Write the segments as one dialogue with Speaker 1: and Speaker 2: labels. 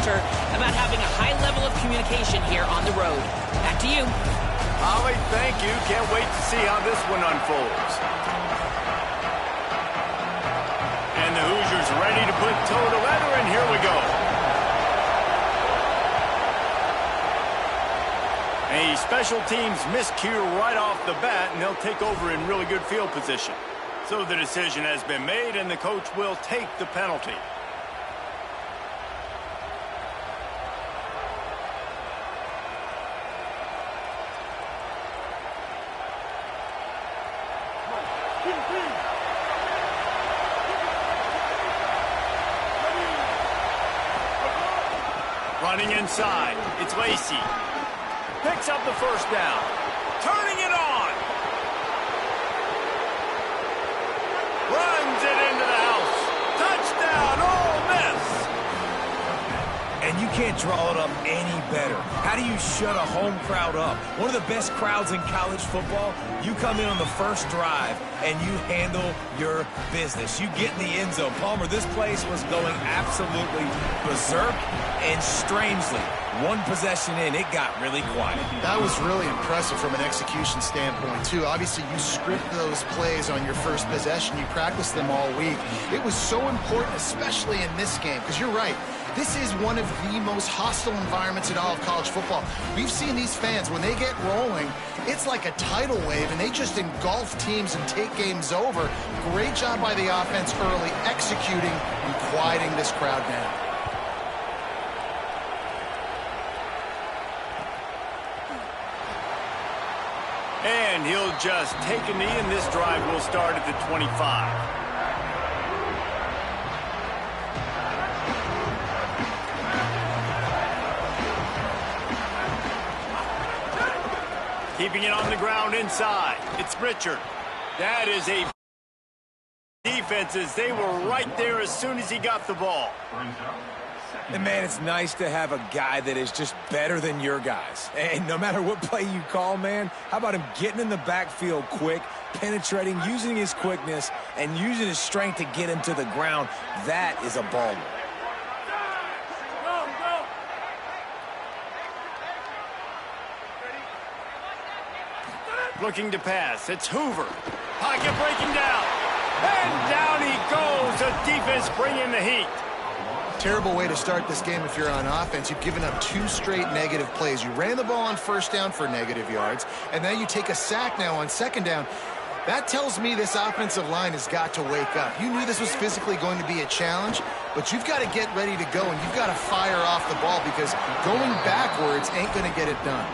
Speaker 1: culture about having a high level of communication here on the road. Back to you.
Speaker 2: Ollie, thank you. Can't wait to see how this one unfolds. And the Hoosiers ready to put toe to leather, and here we go. A special teams miscue right off the bat, and they'll take over in really good field position. So the decision has been made, and the coach will take the penalty. Running inside, it's Lacey. Picks up the first down. Turning it on. Runs it into the house. Touchdown, Ole Miss.
Speaker 3: And you can't draw it up any better. How do you shut a home crowd up? One of the best crowds in college football. You come in on the first drive and you handle your business. You get in the end zone. Palmer, this place was going absolutely berserk, and strangely, one possession in, it got really quiet.
Speaker 4: That was really impressive from an execution standpoint, too. Obviously, you script those plays on your first possession. You practice them all week. It was so important, especially in this game, because you're right. This is one of the most hostile environments in all of college football. We've seen these fans, when they get rolling, it's like a tidal wave, and they just engulf teams and take games over. Great job by the offense early, executing and quieting this crowd down.
Speaker 2: And he'll just take a knee, and this drive will start at the 25. Keeping it on the ground inside. It's Richard. That is a defenses. They were right there as soon as he got the ball.
Speaker 3: And, man, it's nice to have a guy that is just better than your guys. And no matter what play you call, man, how about him getting in the backfield quick, penetrating, using his quickness, and using his strength to get him to the ground? That is a baller.
Speaker 2: Looking to pass. It's Hoover. Pocket breaking down. And down he goes. The defense bringing the heat.
Speaker 4: Terrible way to start this game if you're on offense. You've given up 2 straight negative plays. You ran the ball on first down for negative yards, and then you take a sack now on second down. That tells me this offensive line has got to wake up. You knew this was physically going to be a challenge, but you've got to get ready to go, and you've got to fire off the ball, because going backwards ain't going to get it done.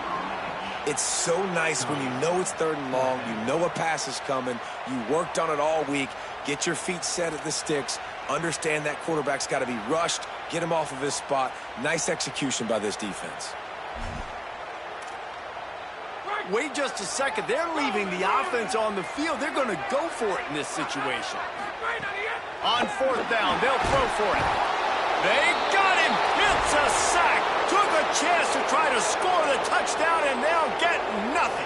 Speaker 3: It's so nice when you know it's 3rd and long, you know a pass is coming, you worked on it all week, get your feet set at the sticks, understand that quarterback's got to be rushed, get him off of his spot. Nice execution by this defense.
Speaker 2: Wait just a second. They're leaving the offense on the field. They're going to go for it in this situation. On 4th down, they'll throw for it. They got him. It's a sack. Took a chance to try to score the touchdown, and they'll get nothing.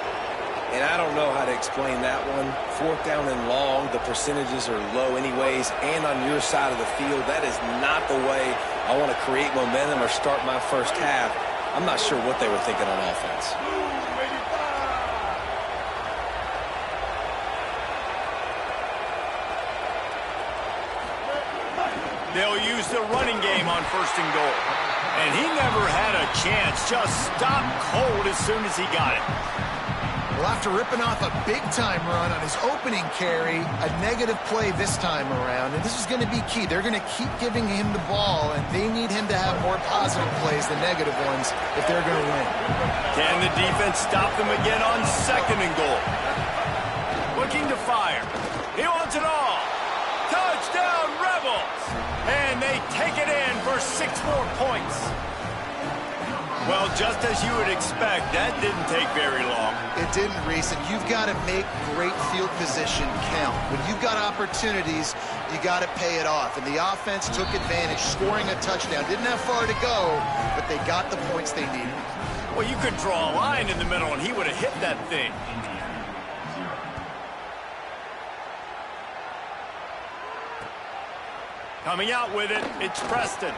Speaker 3: And I don't know how to explain that one. 4th down and long, the percentages are low anyways, and on your side of the field, that is not the way I want to create momentum or start my first half. I'm not sure what they were thinking on offense.
Speaker 2: They'll use the running game on 1st and goal. And he never had a chance. Just stopped cold as soon as he got it.
Speaker 4: Well, after ripping off a big-time run on his opening carry, a negative play this time around, and this is going to be key. They're going to keep giving him the ball, and they need him to have more positive plays than negative ones if they're going to win.
Speaker 2: Can the defense stop them again on 2nd and goal? Looking to fire. He wants it all. Touchdown, Rebels! And they take it in for 6 more points. Well, just as you would expect, that didn't take very long.
Speaker 4: It didn't, Reese, and you've got to make great field position count. When you've got opportunities, you got to pay it off. And the offense took advantage, scoring a touchdown. Didn't have far to go, but they got the points they needed.
Speaker 2: Well, you could draw a line in the middle, and he would have hit that thing. Coming out with it, it's Preston.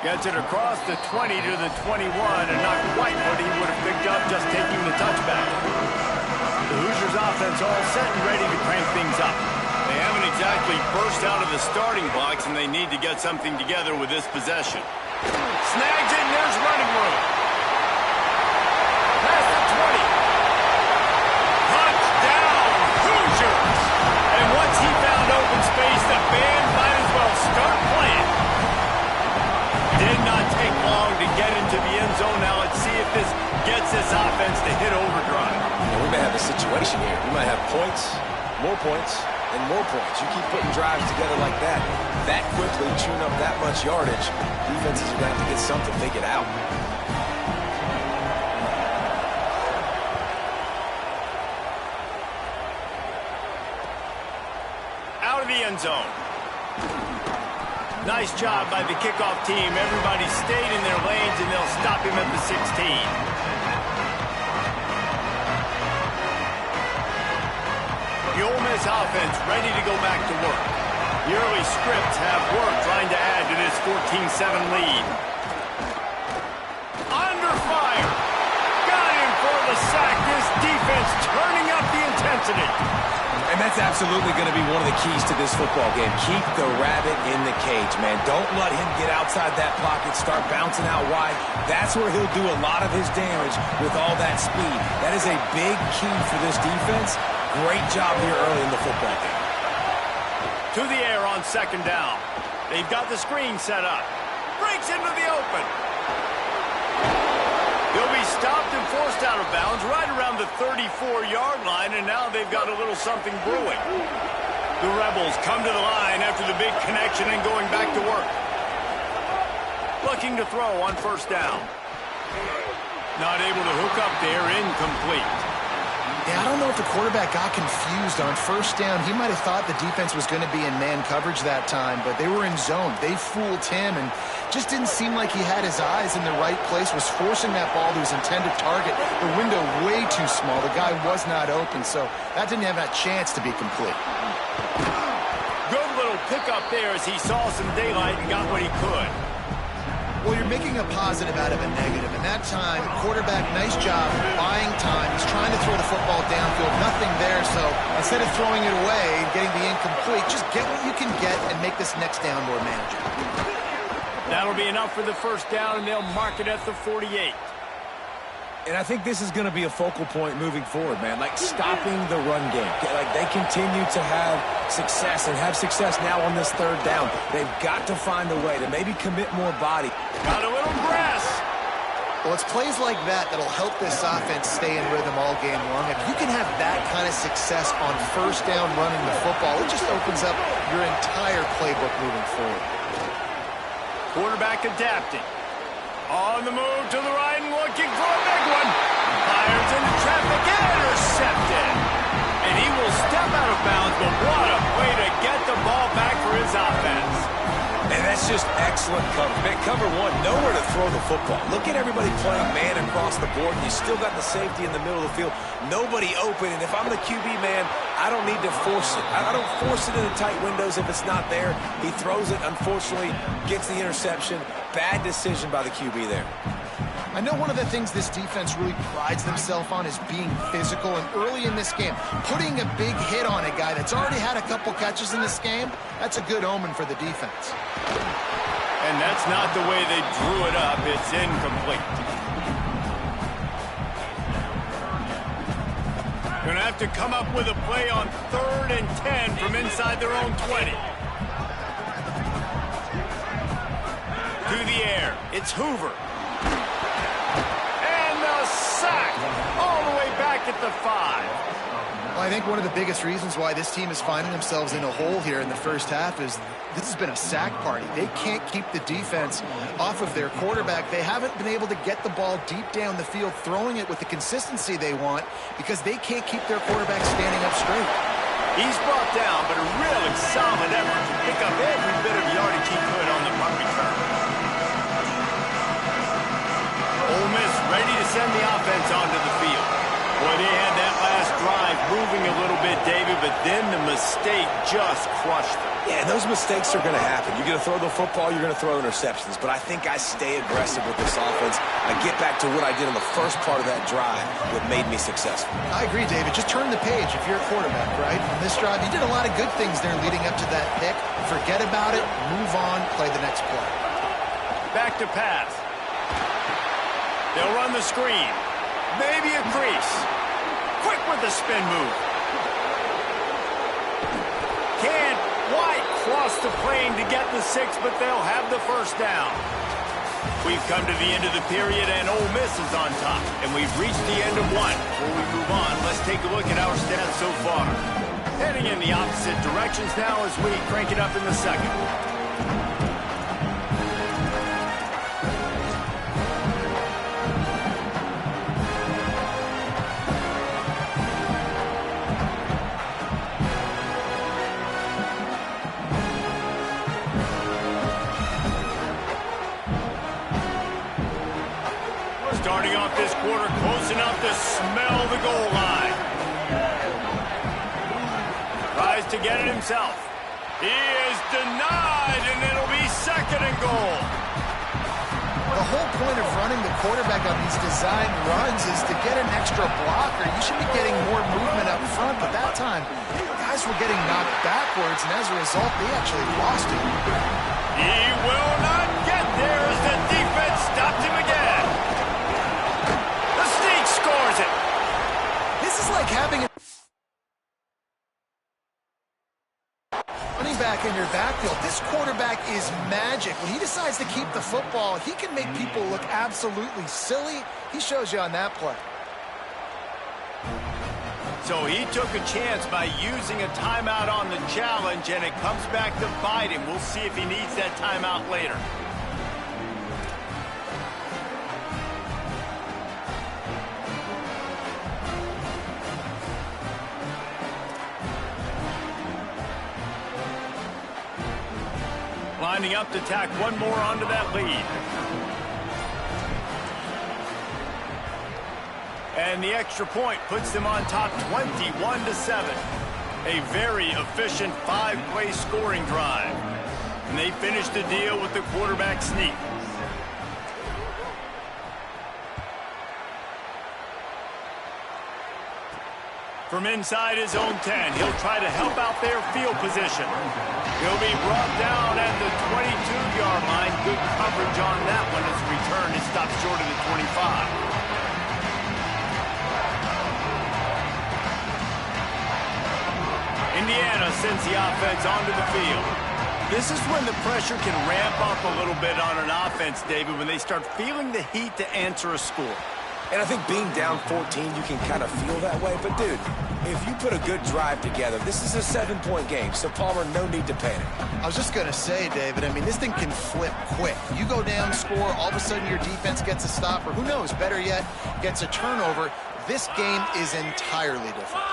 Speaker 2: Gets it across the 20 to the 21, and not quite what he would have picked up just taking the touchback. The Hoosiers offense all set and ready to crank things up. They haven't exactly burst out of the starting blocks, and they need to get something together with this possession. Snags it, and there's running room. Past the 20. Touchdown, Hoosiers! And once he found open space, the band might as well start playing. Did not take long to get into the end zone. Now let's see if this gets this offense to hit overdrive.
Speaker 3: And we may have a situation here. We might have points, and more points. You keep putting drives together like that quickly, chewing up that much yardage, defenses are going to have to get something figured out.
Speaker 2: Out of the end zone. Nice job by the kickoff team. Everybody stayed in their lanes, and they'll stop him at the 16. The Ole Miss offense ready to go back to work. The early scripts have worked trying to add to this 14-7 lead. Under fire. Got him for the sack. This defense turning up the intensity.
Speaker 3: And that's absolutely going to be one of the keys to this football game. Keep the rabbit in the cage, man. Don't let him get outside that pocket, start bouncing out wide. That's where he'll do a lot of his damage with all that speed. That is a big key for this defense. Great job here early in the football game.
Speaker 2: To the air on second down. They've got the screen set up. Breaks into the open. He'll be stopped and forced out of bounds right around the 34-yard line, and now they've got a little something brewing. The Rebels come to the line after the big connection and going back to work. Looking to throw on first down. Not able to hook up there, incomplete.
Speaker 4: Yeah, I don't know if the quarterback got confused on first down. He might have thought the defense was going to be in man coverage that time, but they were in zone. They fooled him and just didn't seem like he had his eyes in the right place, was forcing that ball to his intended target. The window way too small. The guy was not open, so that didn't have that chance to be complete.
Speaker 2: Good little pickup there as he saw some daylight and got what he could.
Speaker 4: Well, you're making a positive out of a negative. And that time, quarterback, nice job, buying time. He's trying to throw the football downfield. Nothing there, so instead of throwing it away and getting the incomplete, just get what you can get and make this next down more manageable.
Speaker 2: That'll be enough for the first down, and they'll mark it at the 48.
Speaker 3: And I think this is going to be a focal point moving forward, man. Like stopping the run game. Like they continue to have success and have success now on this third down. They've got to find a way to maybe commit more body.
Speaker 2: Got a little grass.
Speaker 4: Well, it's plays like that that'll help this offense stay in rhythm all game long. If you can have that kind of success on first down running the football, it just opens up your entire playbook moving forward.
Speaker 2: Quarterback adapting. On the move to the right and looking for a big one. Fires into traffic, intercepted. And he will step out of bounds, but what a way to get the ball back for his offense.
Speaker 3: And that's just excellent cover. Man, cover one, nowhere to throw the football. Look at everybody playing man across the board, and you still got the safety in the middle of the field. Nobody open, and if I'm the QB, man, I don't need to force it. I don't force it into tight windows if it's not there. He throws it, unfortunately, gets the interception. Bad decision by the QB there.
Speaker 4: I know one of the things this defense really prides themselves on is being physical, and early in this game, putting a big hit on a guy that's already had a couple catches in this game, that's a good omen for the defense.
Speaker 2: And that's not the way they drew it up. It's incomplete. Going to have to come up with a play on 3rd and 10 from inside their own 20. To the air, it's Hoover. And the sack all the way back at the 5.
Speaker 4: Well, I think one of the biggest reasons why this team is finding themselves in a hole here in the first half is this has been a sack party. They can't keep the defense off of their quarterback. They haven't been able to get the ball deep down the field, throwing it with the consistency they want because they can't keep their quarterback standing up straight.
Speaker 2: He's brought down, but a really solid effort to pick up every bit of yardage he could on the punt return. Ole Miss ready to send the offense onto the field. Boy, they had that last drive moving a little bit, David, but then the mistake just crushed them.
Speaker 3: Yeah, those mistakes are going to happen. You're going to throw the football, you're going to throw interceptions. But I think I stay aggressive with this offense. I get back to what I did on the first part of that drive, what made me successful.
Speaker 4: I agree, David. Just turn the page if you're a quarterback, right? On this drive, you did a lot of good things there leading up to that pick. Forget about it, move on, play the next play.
Speaker 2: Back to pass. They'll run the screen. Maybe a crease. Quick with the spin move. Can't quite cross the plane to get the 6, but they'll have the first down. We've come to the end of the period, and Ole Miss is on top. And we've reached the end of one. Before we move on, let's take a look at our stats so far. Heading in the opposite directions now as we crank it up in the second. Starting off this quarter close enough to smell the goal line. Tries to get it himself. He is denied, and it'll be second and goal.
Speaker 4: The whole point of running the quarterback on these designed runs is to get an extra blocker. You should be getting more movement up front, but that time, guys were getting knocked backwards, and as a result, they actually lost it.
Speaker 2: He will not get there as the defense stopped him again. Scores it.
Speaker 4: This is like having a running back in your backfield. This quarterback is magic. When he decides to keep the football, he can make people look absolutely silly. He shows you on that play.
Speaker 2: So he took a chance by using a timeout on the challenge, and it comes back to bite him. We'll see if he needs that timeout later. Lining up to tack one more onto that lead. And the extra point puts them on top 21-7. A very efficient 5-play scoring drive. And they finish the deal with the quarterback sneak. From inside his own 10, he'll try to help out their field position. He'll be brought down at the 22-yard line. Good coverage on that one as return is stopped short of the 25. Indiana sends the offense onto the field. This is when the pressure can ramp up a little bit on an offense, David, when they start feeling the heat to answer a score.
Speaker 3: And I think being down 14, you can kind of feel that way. But, dude, if you put a good drive together, this is a 7-point game. So, Palmer, no need to panic.
Speaker 4: I was just going to say, David, I mean, this thing can flip quick. You go down, score, all of a sudden your defense gets a stop, or who knows, better yet, gets a turnover. This game is entirely different.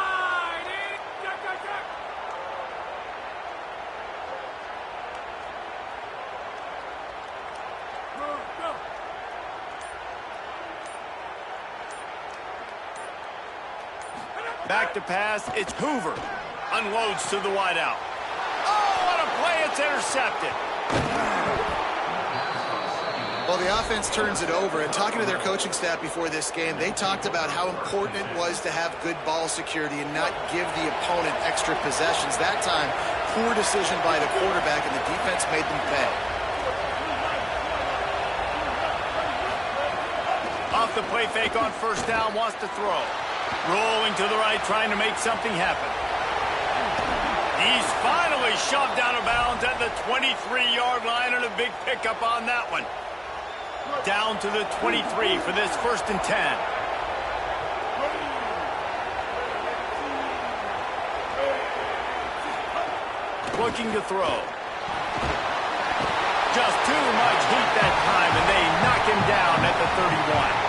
Speaker 2: Back to pass, it's Hoover. Unloads to the wideout. Oh, what a play, it's intercepted.
Speaker 4: Well, the offense turns it over, and talking to their coaching staff before this game, they talked about how important it was to have good ball security and not give the opponent extra possessions. That time, poor decision by the quarterback, and the defense made them pay.
Speaker 2: Off the play fake on first down, wants to throw. Rolling to the right, trying to make something happen. He's finally shoved out of bounds at the 23-yard line, and a big pickup on that one. Down to the 23 for this 1st and 10. Looking to throw. Just too much heat that time, and they knock him down at the 31.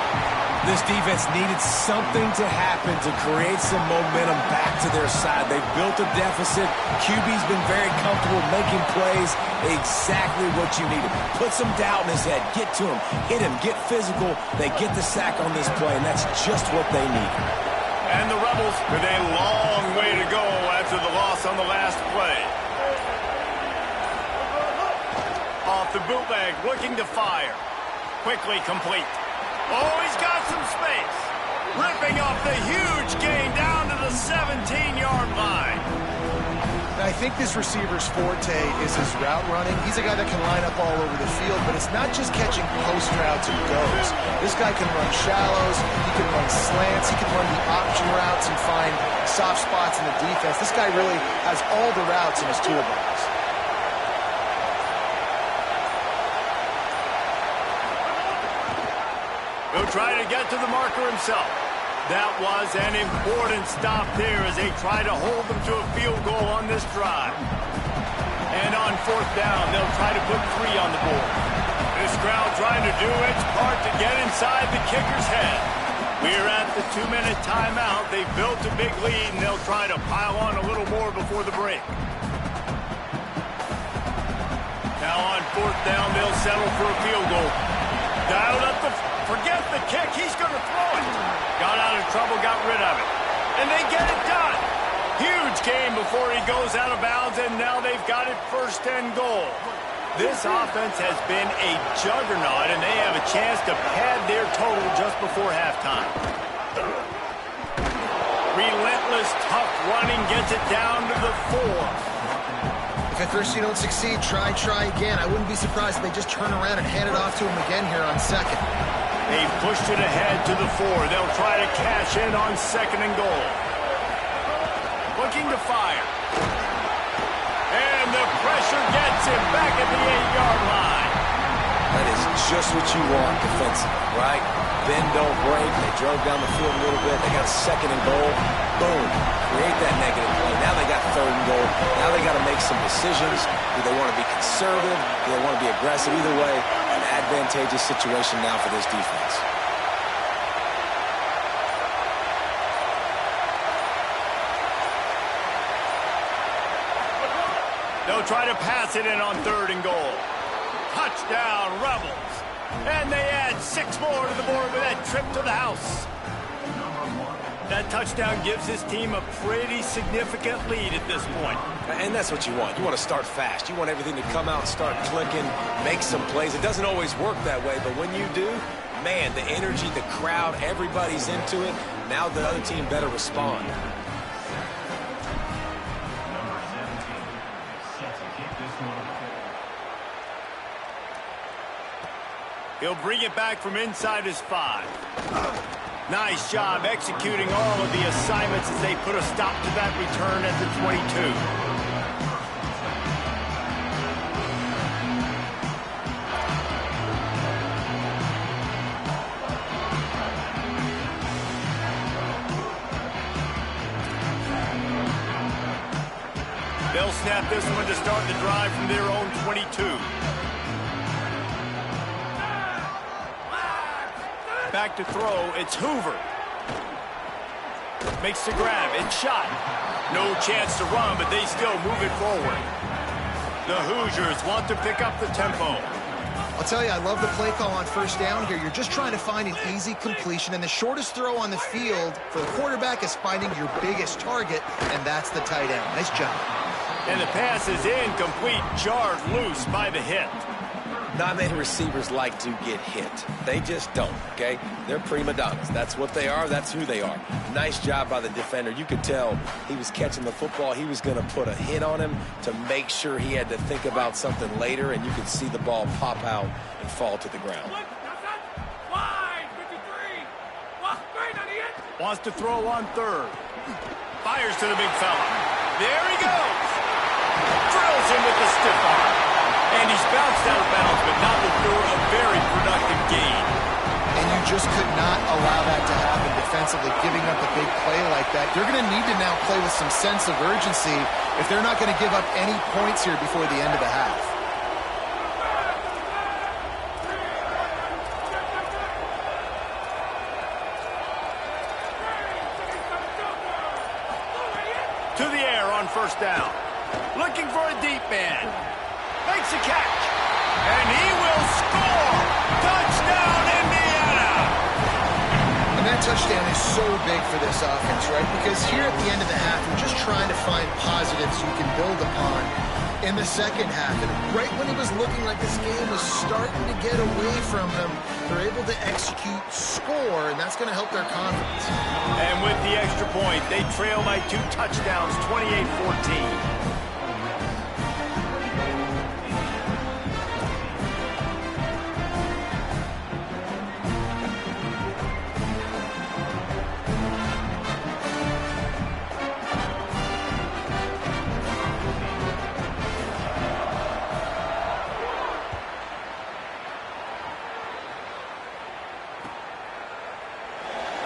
Speaker 3: This defense needed something to happen to create some momentum back to their side. They've built a deficit. QB's been very comfortable making plays. Exactly what you needed. Put some doubt in his head. Get to him. Hit him. Get physical. They get the sack on this play, and that's just what they need.
Speaker 2: And the Rebels with a long way to go after to the loss on the last play. Off the bootleg, looking to fire. Quickly complete. Oh, he's got some space. Ripping off the huge gain down to the 17-yard line.
Speaker 4: I think this receiver's forte is his route running. He's a guy that can line up all over the field, but it's not just catching post routes and goes. This guy can run shallows, he can run slants, he can run the option routes and find soft spots in the defense. This guy really has all the routes in his toolbox.
Speaker 2: He'll try to get to the marker himself. That was an important stop there as they try to hold them to a field goal on this drive. And on fourth down, they'll try to put 3 on the board. This crowd trying to do its part to get inside the kicker's head. We're at the 2-minute timeout. They've built a big lead, and they'll try to pile on a little more before the break. Now on fourth down, they'll settle for a field goal. Dialed up the... Forget the kick. He's going to throw it. Got out of trouble, got rid of it. And they get it done. Huge game before he goes out of bounds, and now they've got it 1st and goal. This offense has been a juggernaut, and they have a chance to pad their total just before halftime. Relentless, tough running gets it down to the 4.
Speaker 4: If at first you don't succeed, try again. I wouldn't be surprised if they just turn around and hand it off to him again here on 2nd.
Speaker 2: They've pushed it ahead to the 4. They'll try to cash in on 2nd and goal. Looking to fire. And the pressure gets him back at the 8-yard line.
Speaker 3: That is just what you want defensively, right? Bend, don't break. They drove down the field a little bit. They got 2nd and goal. Boom. Create that negative play. Now they got 3rd and goal. Now they got to make some decisions. Do they want to be conservative? Do they want to be aggressive? Either way, an advantageous situation now for this defense.
Speaker 2: They'll try to pass it in on 3rd and goal. Touchdown, Rebels. And they add 6 more to the board with that trip to the house. That touchdown gives his team a pretty significant lead at this point.
Speaker 3: And that's what you want. You want to start fast. You want everything to come out and start clicking, make some plays. It doesn't always work that way, but when you do, man, the energy, the crowd, everybody's into it. Now the other team better respond.
Speaker 2: He'll bring it back from inside his 5. Nice job executing all of the assignments as they put a stop to that return at the 22. They'll snap this one to start the drive from their own 22. Back to throw, it's Hoover. Makes the grab, it's shot. No chance to run, but they still move it forward. The Hoosiers want to pick up the tempo.
Speaker 4: I'll tell you, I love the play call on 1st down here. You're just trying to find an easy completion, and the shortest throw on the field for the quarterback is finding your biggest target, and that's the tight end. Nice job.
Speaker 2: And the pass is incomplete, jarred loose by the hit.
Speaker 3: Not many receivers like to get hit. They just don't, okay? They're prima donnas. That's what they are. That's who they are. Nice job by the defender. You could tell he was catching the football. He was going to put a hit on him to make sure he had to think about something later, and you could see the ball pop out and fall to the ground.
Speaker 2: Wants to throw on 3rd. Fires to the big fella. There he goes. Drills him with the stiff arm. And he's bounced out of bounds, but not before a very productive gain.
Speaker 4: And you just could not allow that to happen defensively, giving up a big play like that. You're going to need to now play with some sense of urgency if they're not going to give up any points here before the end of the half.
Speaker 2: To the air on 1st down. Looking for a deep man. Makes a catch. And he will score. Touchdown, Indiana.
Speaker 4: And that touchdown is so big for this offense, right? Because here at the end of the half, you're just trying to find positives you can build upon in the second half. And right when it was looking like this game was starting to get away from them, they're able to execute, score, and that's going to help their confidence.
Speaker 2: And with the extra point, they trail by 2 touchdowns, 28-14.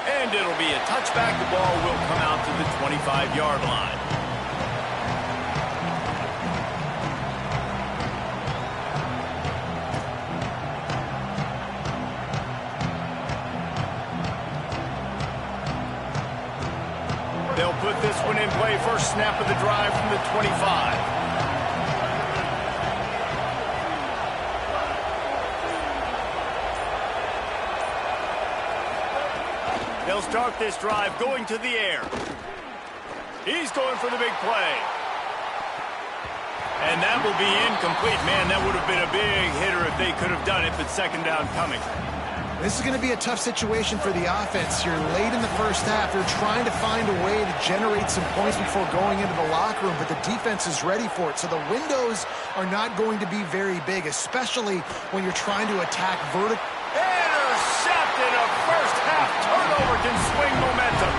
Speaker 2: And it'll be a touchback. The ball will come out to the 25-yard line. They'll put this one in play. First snap of the drive from the 25. They'll start this drive going to the air. He's going for the big play. And that will be incomplete. Man, that would have been a big hitter if they could have done it, but second down coming.
Speaker 4: This is going to be a tough situation for the offense here. Late in the first half, they're trying to find a way to generate some points before going into the locker room, but the defense is ready for it. So the windows are not going to be very big, especially when you're trying to attack vertical.
Speaker 2: Intercepted. A first half turnover can swing momentum.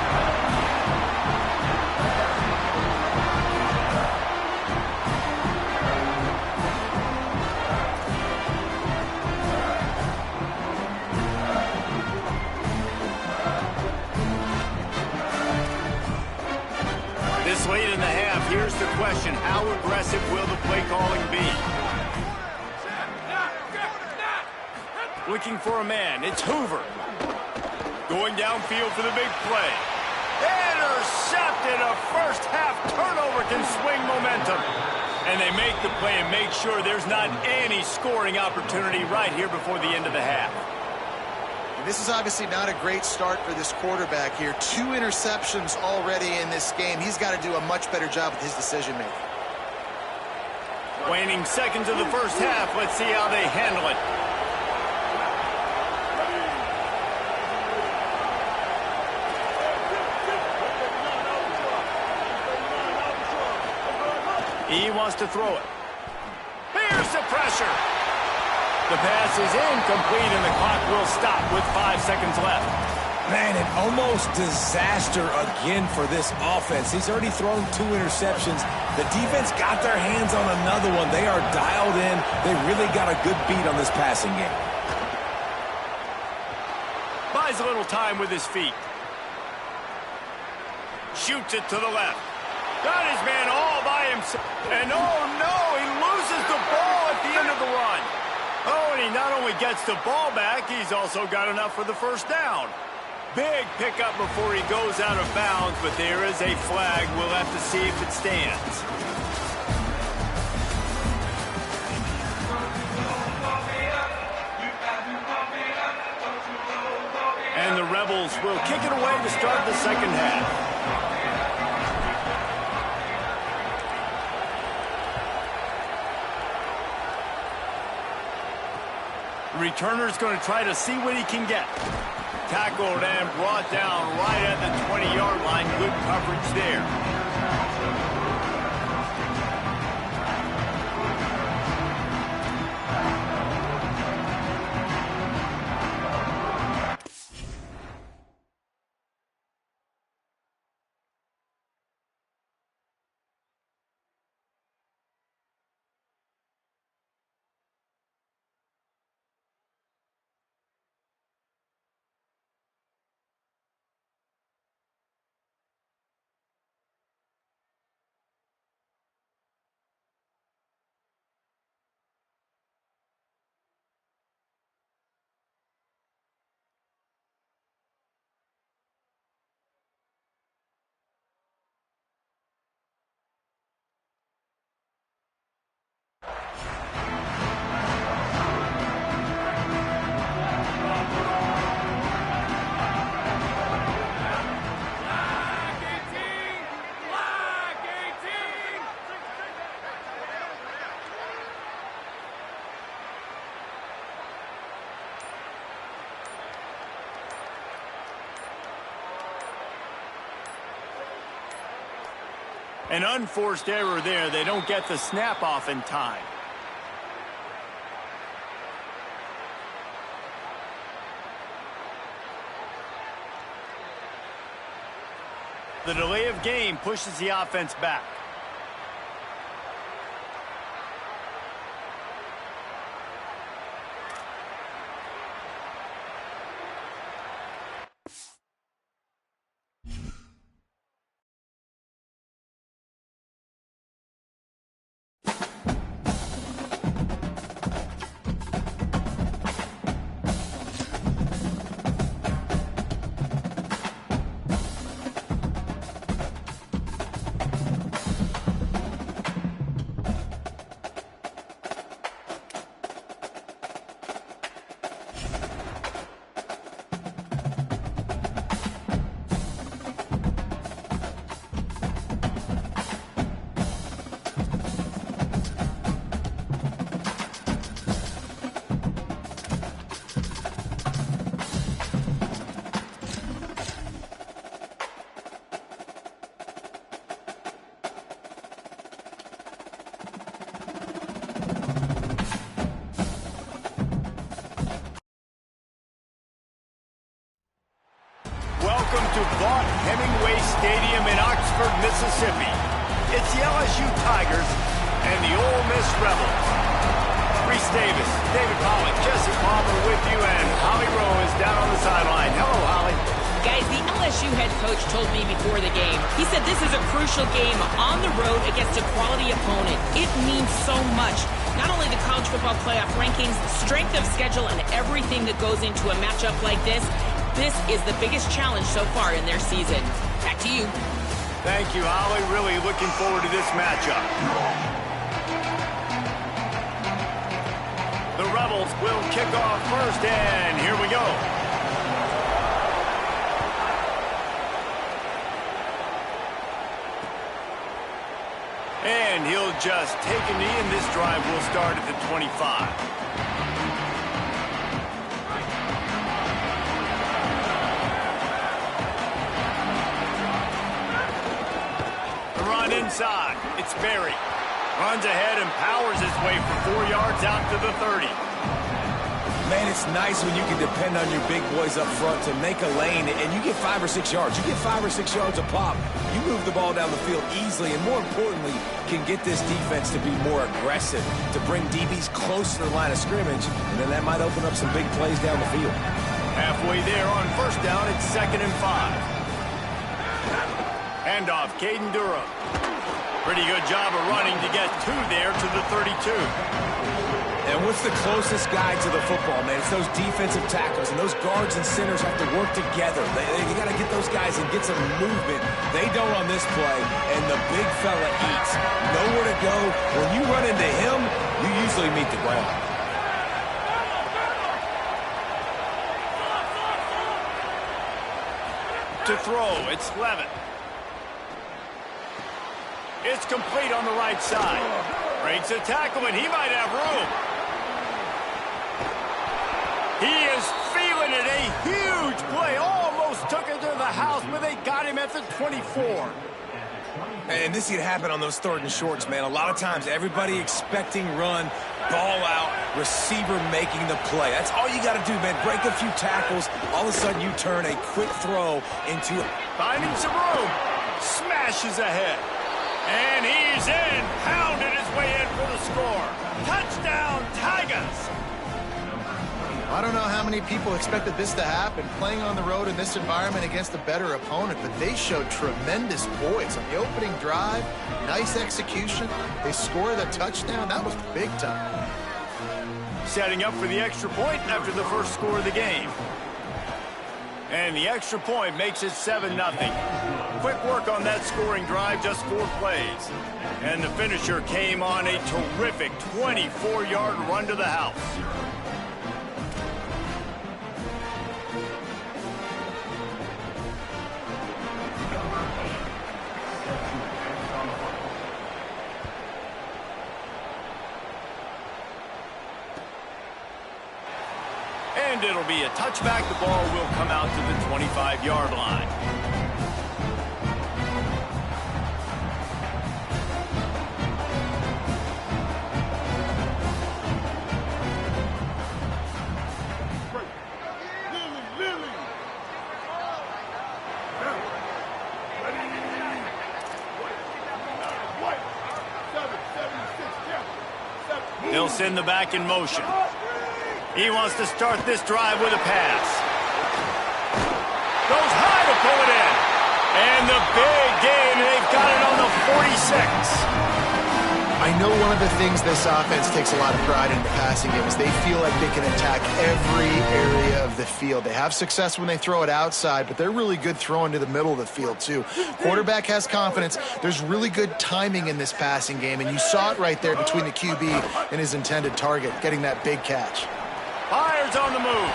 Speaker 2: This late in the half, here's the question: how aggressive will the play calling be? Looking for a man, it's Hoover. Going downfield for the big play. Intercepted. A first half turnover can swing momentum. And they make the play and make sure there's not any scoring opportunity right here before the end of the half.
Speaker 4: This is obviously not a great start for this quarterback here. 2 interceptions already in this game. He's got to do a much better job with his decision-making.
Speaker 2: Waning seconds of the first half. Let's see how they handle it. He wants to throw it. Here's the pressure. The pass is incomplete, and the clock will stop with 5 seconds left.
Speaker 3: Man, an almost disaster again for this offense. He's already thrown 2 interceptions. The defense got their hands on another one. They are dialed in. They really got a good beat on this passing game.
Speaker 2: Buys a little time with his feet. Shoots it to the left. Got his man all by himself. And oh no, he loses the ball at the end of the run. Oh, and he not only gets the ball back, he's also got enough for the first down. Big pickup before he goes out of bounds, but there is a flag. We'll have to see if it stands. And the Rebels will kick it away to start the second half. Returner's going to try to see what he can get. Tackled and brought down right at the 20-yard line. Good coverage there. An unforced error there. They don't get the snap off in time. The delay of game pushes the offense back. Welcome to Vaught Hemingway Stadium in Oxford, Mississippi. It's the LSU Tigers and the Ole Miss Rebels. Reese Davis, David Pollock, Jesse Palmer with you, and Holly Rowe is down on the sideline. Hello, Holly.
Speaker 1: Guys, the LSU head coach told me before the game, he said this is a crucial game on the road against a quality opponent. It means so much. Not only the college football playoff rankings, strength of schedule, and everything that goes into a matchup like this, this is the biggest challenge so far in their season. Back to you.
Speaker 2: Thank you, Holly. Really looking forward to this matchup. The Rebels will kick off first, and here we go. And he'll just take a knee, and this drive will start at the 25. Inside, it's Berry. Runs ahead and powers his way for 4 yards out to the 30.
Speaker 3: Man, it's nice when you can depend on your big boys up front to make a lane, and you get 5 or 6 yards. You get 5 or 6 yards a pop. You move the ball down the field easily, and more importantly, can get this defense to be more aggressive, to bring DBs close to the line of scrimmage, and then that might open up some big plays down the field.
Speaker 2: Halfway there on first down, it's 2nd and 5. Handoff, Caden Durham. Pretty good job of running to get 2 there to the 32.
Speaker 3: And what's the closest guy to the football, man? It's those defensive tackles, and those guards and centers have to work together. They got to get those guys and get some movement. They don't on this play, and the big fella eats. Nowhere to go. When you run into him, you usually meet the ground.
Speaker 2: To throw, it's Levitt. It's complete on the right side. Breaks a tackle, and he might have room. He is feeling it. A huge play. Almost took it to the house, but they got him at the 24.
Speaker 3: And this can happen on those 3rd and shorts, man. A lot of times, everybody expecting run, ball out, receiver making the play. That's all you got to do, man. Break a few tackles. All of a sudden, you turn a quick throw into...
Speaker 2: Finding some room. Smashes ahead. And he's in. Pounded his way in for the score. Touchdown, Tigers.
Speaker 4: I don't know how many people expected this to happen, playing on the road in this environment against a better opponent, but they showed tremendous poise on the opening drive. Nice execution. They scored a touchdown. That was big time.
Speaker 2: Setting up for the extra point after the first score of the game. And the extra point makes it 7-0. Quick work on that scoring drive, just 4 plays. And the finisher came on a terrific 24-yard run to the house. And it'll be a touchback. The ball will come out to the 25-yard line. He'll send the back in motion. He wants to start this drive with a pass. Goes high to pull it in. And the big gain, they've got it on the 46.
Speaker 4: I know one of the things this offense takes a lot of pride in the passing game is they feel like they can attack every area of the field. They have success when they throw it outside, but they're really good throwing to the middle of the field too. Quarterback has confidence. There's really good timing in this passing game, and you saw it right there between the QB and his intended target, getting that big catch.
Speaker 2: Fires on the move.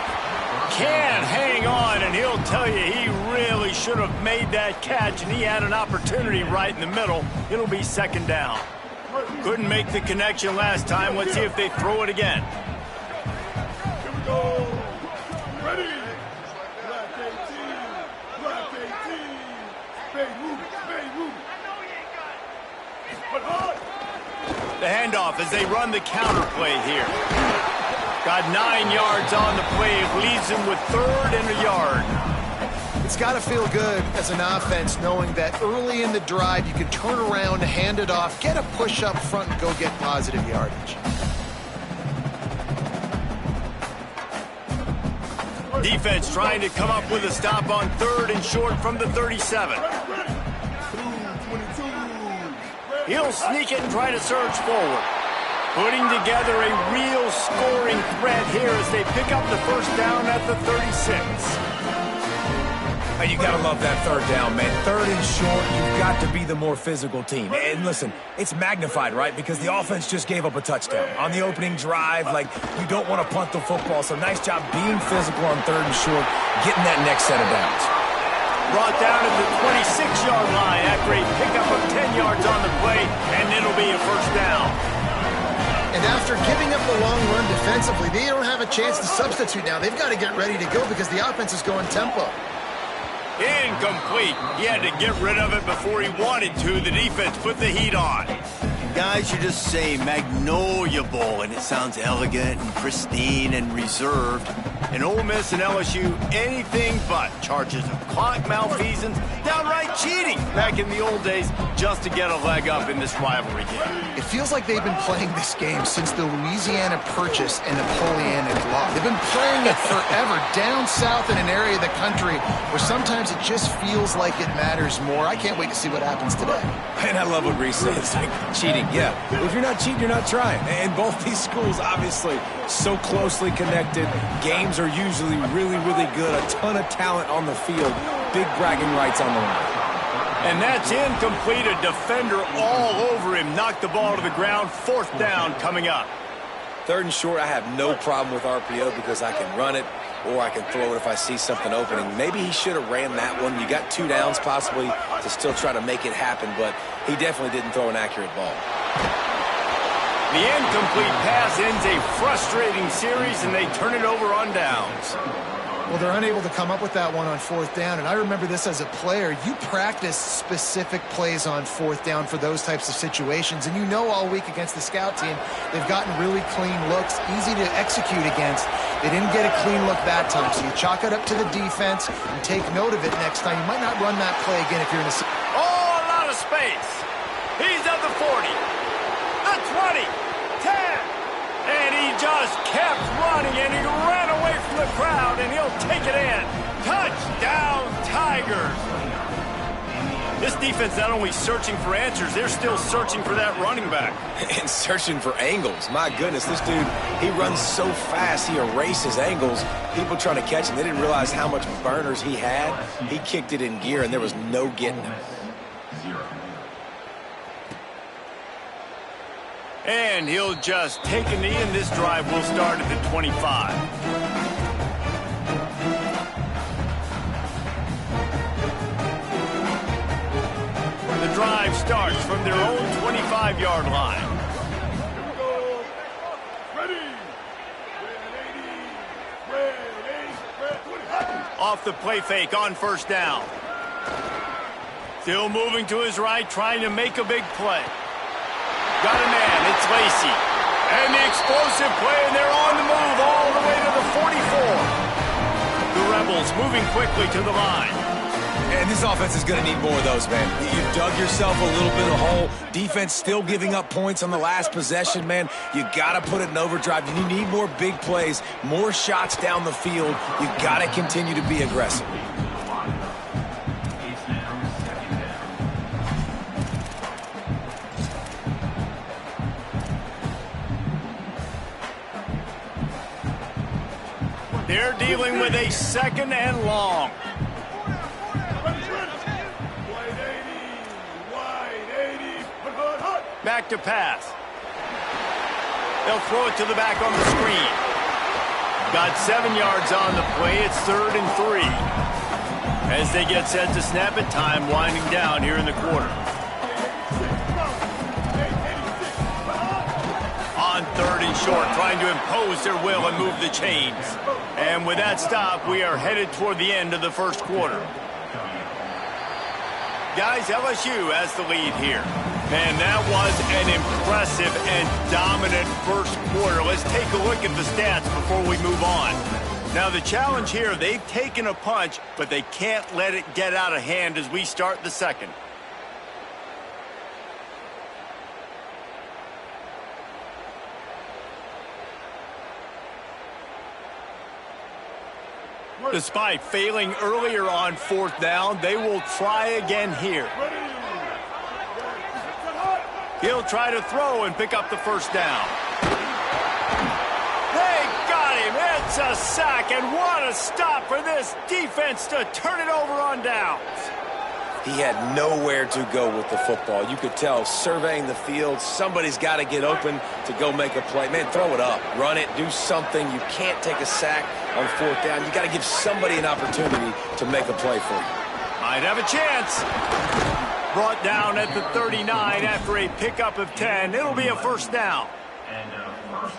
Speaker 2: Can't hang on, and he'll tell you he really should have made that catch, and he had an opportunity right in the middle. It'll be second down. Couldn't make the connection last time. Let's see if they throw it again.
Speaker 5: Here we go. Ready. Black 18. Black 18. Bay Ruby.
Speaker 2: The handoff as they run the counter play here. Got 9 yards on the play. It leaves him with 3rd and a yard.
Speaker 4: It's got to feel good as an offense knowing that early in the drive you can turn around, hand it off, get a push up front, and go get positive yardage.
Speaker 2: Defense trying to come up with a stop on 3rd and short from the 37. He'll sneak it and try to surge forward. Putting together a real scoring threat here as they pick up the first down at the 36.
Speaker 3: You gotta love that 3rd down, man. 3rd and short, you've got to be the more physical team. And listen, it's magnified, right? Because the offense just gave up a touchdown. On the opening drive, like, you don't want to punt the football. So nice job being physical on 3rd and short, getting that next set of downs.
Speaker 2: Brought down at the 26-yard line after a pickup of 10 yards on the play, and it'll be a first down.
Speaker 4: And after giving up the long run defensively, they don't have a chance to substitute now. They've got to get ready to go because the offense is going tempo.
Speaker 2: Incomplete. He had to get rid of it before he wanted to. The defense put the heat on.
Speaker 6: Guys, you just say Magnolia Bowl, and it sounds elegant and pristine and reserved.
Speaker 2: And Ole Miss and LSU, anything but. Charges of clock malfeasance, downright cheating back in the old days just to get a leg up in this rivalry game.
Speaker 4: It feels like they've been playing this game since the Louisiana Purchase and Napoleonic Law. They've been playing it forever down south in an area of the country where sometimes it just feels like it matters more. I can't wait to see what happens today.
Speaker 3: And I love what Reese says, like, cheating. Yeah, if you're not cheating, you're not trying. And both these schools, obviously, so closely connected. Games are usually really, really good. A ton of talent on the field. Big bragging rights on the line.
Speaker 2: And that's incomplete. A defender all over him. Knocked the ball to the ground. 4th down coming up.
Speaker 3: 3rd and short, I have no problem with RPO because I can run it or I can throw it if I see something opening. Maybe he should have ran that one. You got 2 downs possibly to still try to make it happen, but he definitely didn't throw an accurate ball.
Speaker 2: The incomplete pass ends a frustrating series, and they turn it over on downs.
Speaker 4: Well, they're unable to come up with that one on 4th down, and I remember this as a player. You practice specific plays on 4th down for those types of situations, and you know all week against the scout team, they've gotten really clean looks, easy to execute against. They didn't get a clean look that time, so you chalk it up to the defense and take note of it next time. You might not run that play again if you're in a...
Speaker 2: Oh, a lot of space. He's at the 40, the 20, 10. And he just kept running, and he ran away from the crowd, and he'll take it in. Touchdown, Tigers. This defense not only searching for answers, they're still searching for that running back.
Speaker 3: And searching for angles. My goodness, this dude, he runs so fast, he erases angles. People trying to catch him, they didn't realize how much burners he had. He kicked it in gear, and there was no getting him.
Speaker 2: And he'll just take a knee, and this drive will start at the 25. The drive starts from their own 25-yard line.
Speaker 5: Here we go. Ready. Red 20.
Speaker 2: Off the play fake on 1st down. Still moving to his right, trying to make a big play. Got a man, it's Lacey. And the explosive play, and they're on the move all the way to the 44. The Rebels moving quickly to the line.
Speaker 3: And this offense is going to need more of those, man. You've dug yourself a little bit of a hole. Defense still giving up points on the last possession, man. You got to put it in overdrive. You need more big plays, more shots down the field. You got to continue to be aggressive.
Speaker 2: They're dealing with a second and long. Back to pass. They'll throw it to the back on the screen. Got 7 yards on the play. It's 3rd and 3. As they get set to snap it, time winding down here in the quarter. On 3rd and short, trying to impose their will and move the chains. And with that stop, we are headed toward the end of the first quarter. Guys, LSU has the lead here. Man, that was an impressive and dominant first quarter. Let's take a look at the stats before we move on. Now, the challenge here, they've taken a punch, but they can't let it get out of hand as we start the second. Despite failing earlier on 4th down, they will try again here. He'll try to throw and pick up the first down. They got him. It's a sack, and what a stop for this defense to turn it over on downs.
Speaker 3: He had nowhere to go with the football. You could tell, surveying the field, somebody's got to get open to go make a play. Man, throw it up, run it, do something. You can't take a sack on 4th down. You got to give somebody an opportunity to make a play for you.
Speaker 2: Might have a chance. Brought down at the 39 after a pickup of 10. It'll be a first down.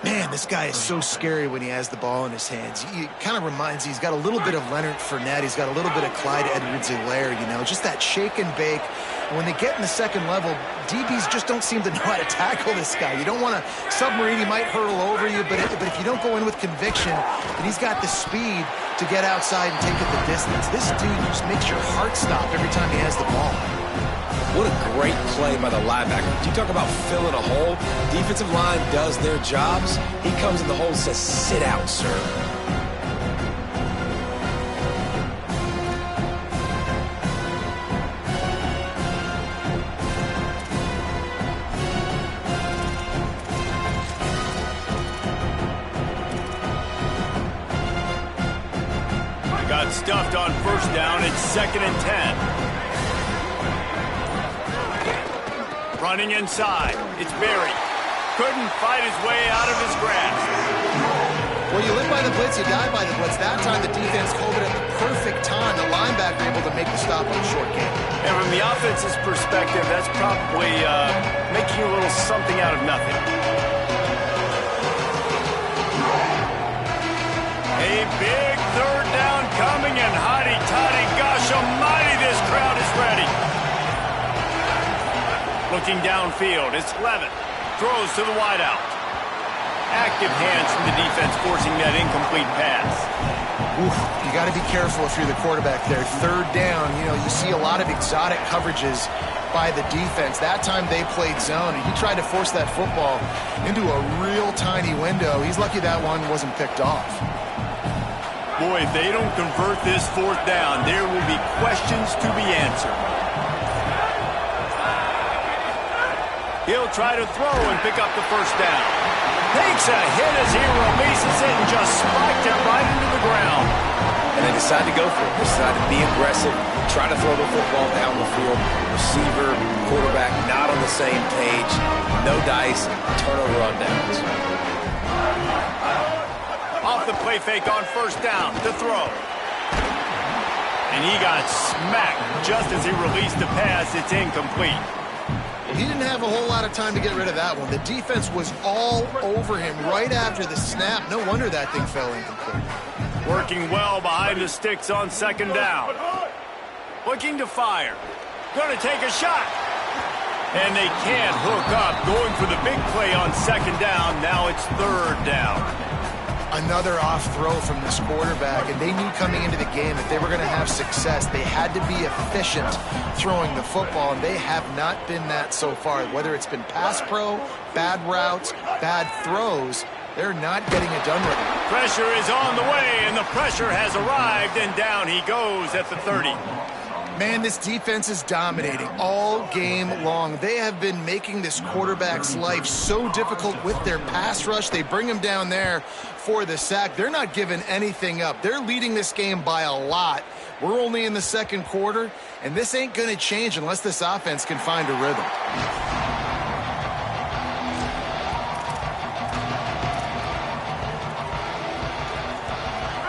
Speaker 4: Man, this guy is so scary when he has the ball in his hands. He kind of reminds me, he's got a little bit of Leonard Fournette. He's got a little bit of Clyde Edwards-Helaire, you know, just that shake and bake. And when they get in the second level, DBs just don't seem to know how to tackle this guy. You don't want to submarine. He might hurtle over you, but if you don't go in with conviction, and he's got the speed to get outside and take it the distance. This dude just makes your heart stop every time he has the ball.
Speaker 3: What a great play by the linebacker. You talk about filling a hole. Defensive line does their jobs. He comes in the hole and says, sit out, sir.
Speaker 2: Got stuffed on first down. It's 2nd and 10. Running inside. It's Berry. Couldn't fight his way out of his grasp.
Speaker 4: Well, you live by the blitz, you die by the blitz. That time the defense called it at the perfect time. The linebacker able to make the stop on a short game.
Speaker 2: And from the offense's perspective, that's probably making a little something out of nothing. A big 3rd down coming, and hotty-toddy, gosh almighty, this crowd is ready. Looking downfield, it's Levitt. Throws to the wideout. Active hands from the defense forcing that incomplete pass.
Speaker 4: Oof, you got to be careful if you're the quarterback there. 3rd down, you know, you see a lot of exotic coverages by the defense. That time they played zone, and he tried to force that football into a real tiny window. He's lucky that one wasn't picked off.
Speaker 2: Boy, if they don't convert this 4th down, there will be questions to be answered. He'll try to throw and pick up the first down. Takes a hit as he releases it and just spiked it right into the ground.
Speaker 3: And they decide to go for it. They decide to be aggressive, try to throw the football down the field. Receiver, quarterback, not on the same page. No dice, turnover on downs.
Speaker 2: Off the play fake on first down to throw. And he got smacked just as he released the pass. It's incomplete.
Speaker 4: He didn't have a whole lot of time to get rid of that one. The defense was all over him right after the snap. No wonder that thing fell incomplete.
Speaker 2: Working well behind the sticks on 2nd down. Looking to fire. Going to take a shot. And they can't hook up. Going for the big play on 2nd down. Now it's 3rd down.
Speaker 4: Another off throw from this quarterback, and they knew coming into the game that they were going to have success. They had to be efficient throwing the football, and they have not been that so far. Whether it's been pass pro, bad routes, bad throws, they're not getting it done with it.
Speaker 2: Pressure is on the way, and the pressure has arrived, and down he goes at the 30.
Speaker 4: Man, this defense is dominating all game long. They have been making this quarterback's life so difficult with their pass rush. They bring him down there for the sack. They're not giving anything up. They're leading this game by a lot. We're only in the second quarter, and this ain't going to change unless this offense can find a rhythm.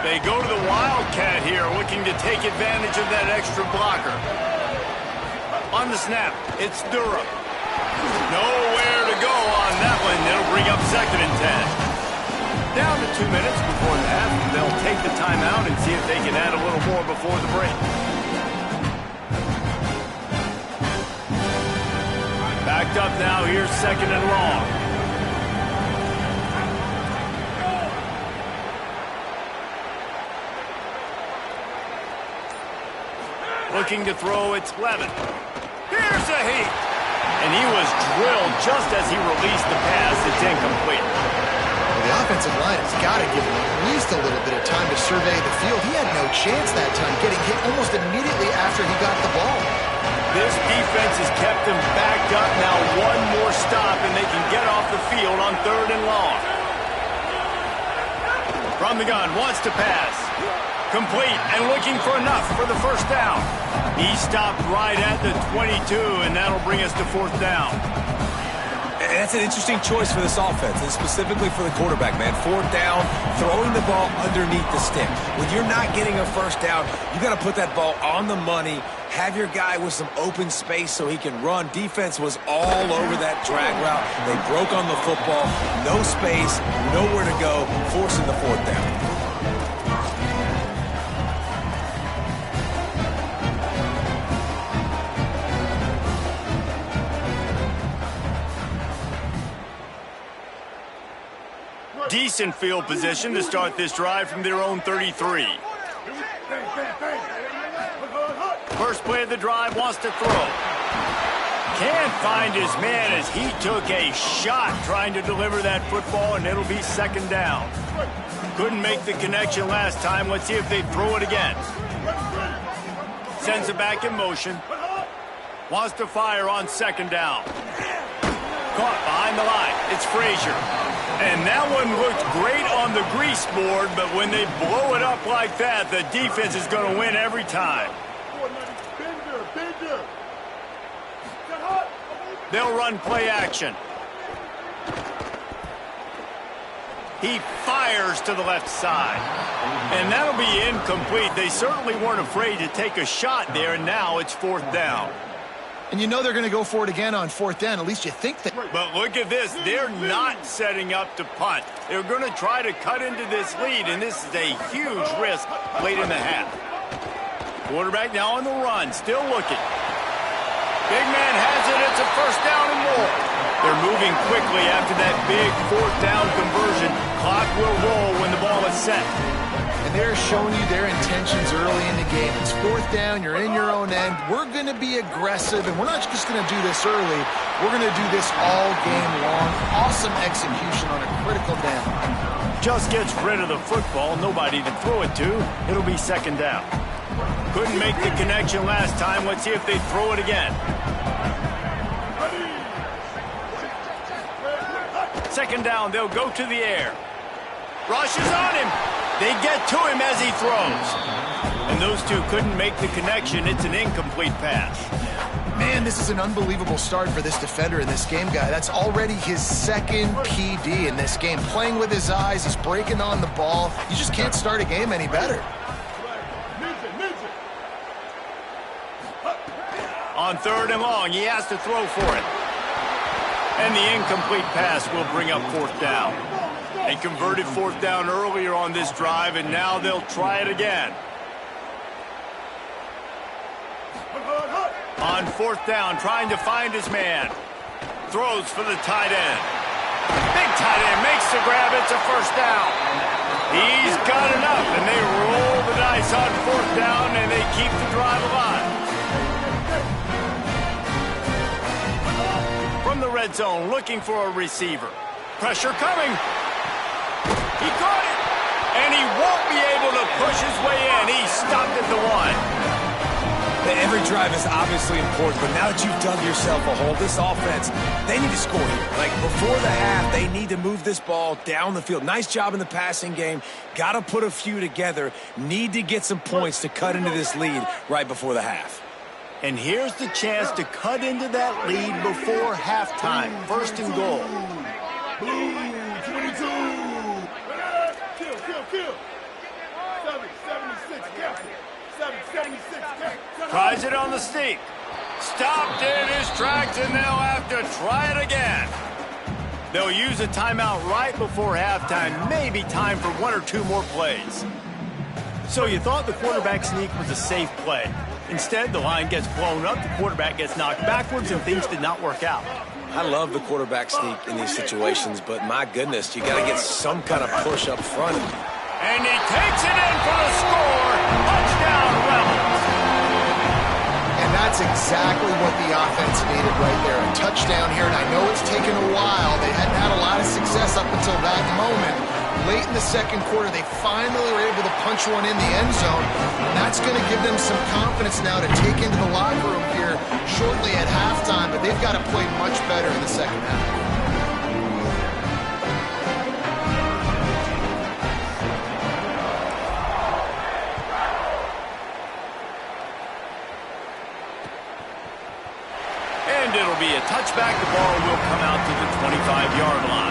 Speaker 2: They go to the Wildcat here, looking to take advantage of that extra blocker. On the snap, it's Durham. Nowhere to go on that one. It'll bring up 2nd and 10. Down to 2 minutes before the half. They'll take the timeout and see if they can add a little more before the break. Backed up now. Here's 2nd and long. Looking to throw, it's Levin. Here's a heat. And he was drilled just as he released the pass. It's incomplete.
Speaker 4: Well, the offensive line has got to give him at least a little bit of time to survey the field. He had no chance that time, getting hit almost immediately after he got the ball.
Speaker 2: This defense has kept them backed up. Now one more stop, and they can get off the field on 3rd and long. From the gun, wants to pass. Complete and looking for enough for the first down. He stopped right at the 22, and that'll bring us to 4th down.
Speaker 3: And that's an interesting choice for this offense, and specifically for the quarterback, man. 4th down, throwing the ball underneath the stick. When you're not getting a first down, you got to put that ball on the money, have your guy with some open space so he can run. Defense was all over that drag route. They broke on the football, no space, nowhere to go, forcing the 4th down.
Speaker 2: Decent field position to start this drive from their own 33. First play of the drive, wants to throw. Can't find his man as he took a shot trying to deliver that football, and it'll be 2nd down. Couldn't make the connection last time. Let's see if they throw it again. Sends it back in motion. Wants to fire on 2nd down. Caught behind the line. It's Frazier. And that one looked great on the grease board, but when they blow it up like that, the defense is going to win every time. They'll run play action. He fires to the left side. And that'll be incomplete. They certainly weren't afraid to take a shot there, and now it's 4th down.
Speaker 4: And you know they're going to go for it again on 4th down. At least you think that.
Speaker 2: But look at this. They're not setting up to punt. They're going to try to cut into this lead, and this is a huge risk late in the half. Quarterback now on the run, still looking. Big man has it. It's a 1st down and more. They're moving quickly after that big 4th down conversion. Clock will roll when the ball is set.
Speaker 4: And they're showing you their intentions early in the game. It's 4th down, you're in your own end. We're going to be aggressive, and we're not just going to do this early. We're going to do this all game long. Awesome execution on a critical down.
Speaker 2: Just gets rid of the football, nobody to throw it to. It'll be 2nd down. Couldn't make the connection last time. Let's see if they throw it again. 2nd down, they'll go to the air. Rush is on him. They get to him as he throws. And those two couldn't make the connection. It's an incomplete pass.
Speaker 4: Man, this is an unbelievable start for this defender in this game, guy. That's already his 2nd PD in this game. Playing with his eyes, he's breaking on the ball. You just can't start a game any better.
Speaker 2: On 3rd and long, he has to throw for it. And the incomplete pass will bring up 4th down. They converted 4th down earlier on this drive, and now they'll try it again. On 4th down, trying to find his man. Throws for the tight end. Big tight end makes the grab. It's a 1st down. He's got enough, and they roll the dice on fourth down, and they keep the drive alive. From the red zone, looking for a receiver. Pressure coming. He caught it, and he won't be able to push his way in. He stopped at the 1.
Speaker 3: Every drive is obviously important, but now that you've dug yourself a hole, this offense, they need to score here. Like, before the half, they need to move this ball down the field. Nice job in the passing game. Got to put a few together. Need to get some points to cut into this lead right before the half.
Speaker 2: And here's the chance to cut into that lead before halftime. First and goal.
Speaker 5: Blue 22. Kill. 776, captain. 776, captain.
Speaker 2: Tries it on the steep. Stopped in his tracks, and they'll have to try it again. They'll use a timeout right before halftime. Maybe time for 1 or 2 more plays. So you thought the quarterback sneak was a safe play. Instead, the line gets blown up, the quarterback gets knocked backwards, and things did not work out.
Speaker 3: I love the quarterback sneak in these situations, but my goodness, you got to get some kind of push up front.
Speaker 2: And he takes it in for the score. Touchdown, Rebels.
Speaker 4: And that's exactly what the offense needed right there. A touchdown here, and I know it's taken a while. They hadn't had a lot of success up until that moment. Late in the second quarter, they finally were able to punch one in the end zone. And that's going to give them some confidence now to take into the locker room here shortly at halftime, but they've got to play much better in the second half.
Speaker 2: And it'll be a touchback. The ball will come out to the 25-yard line.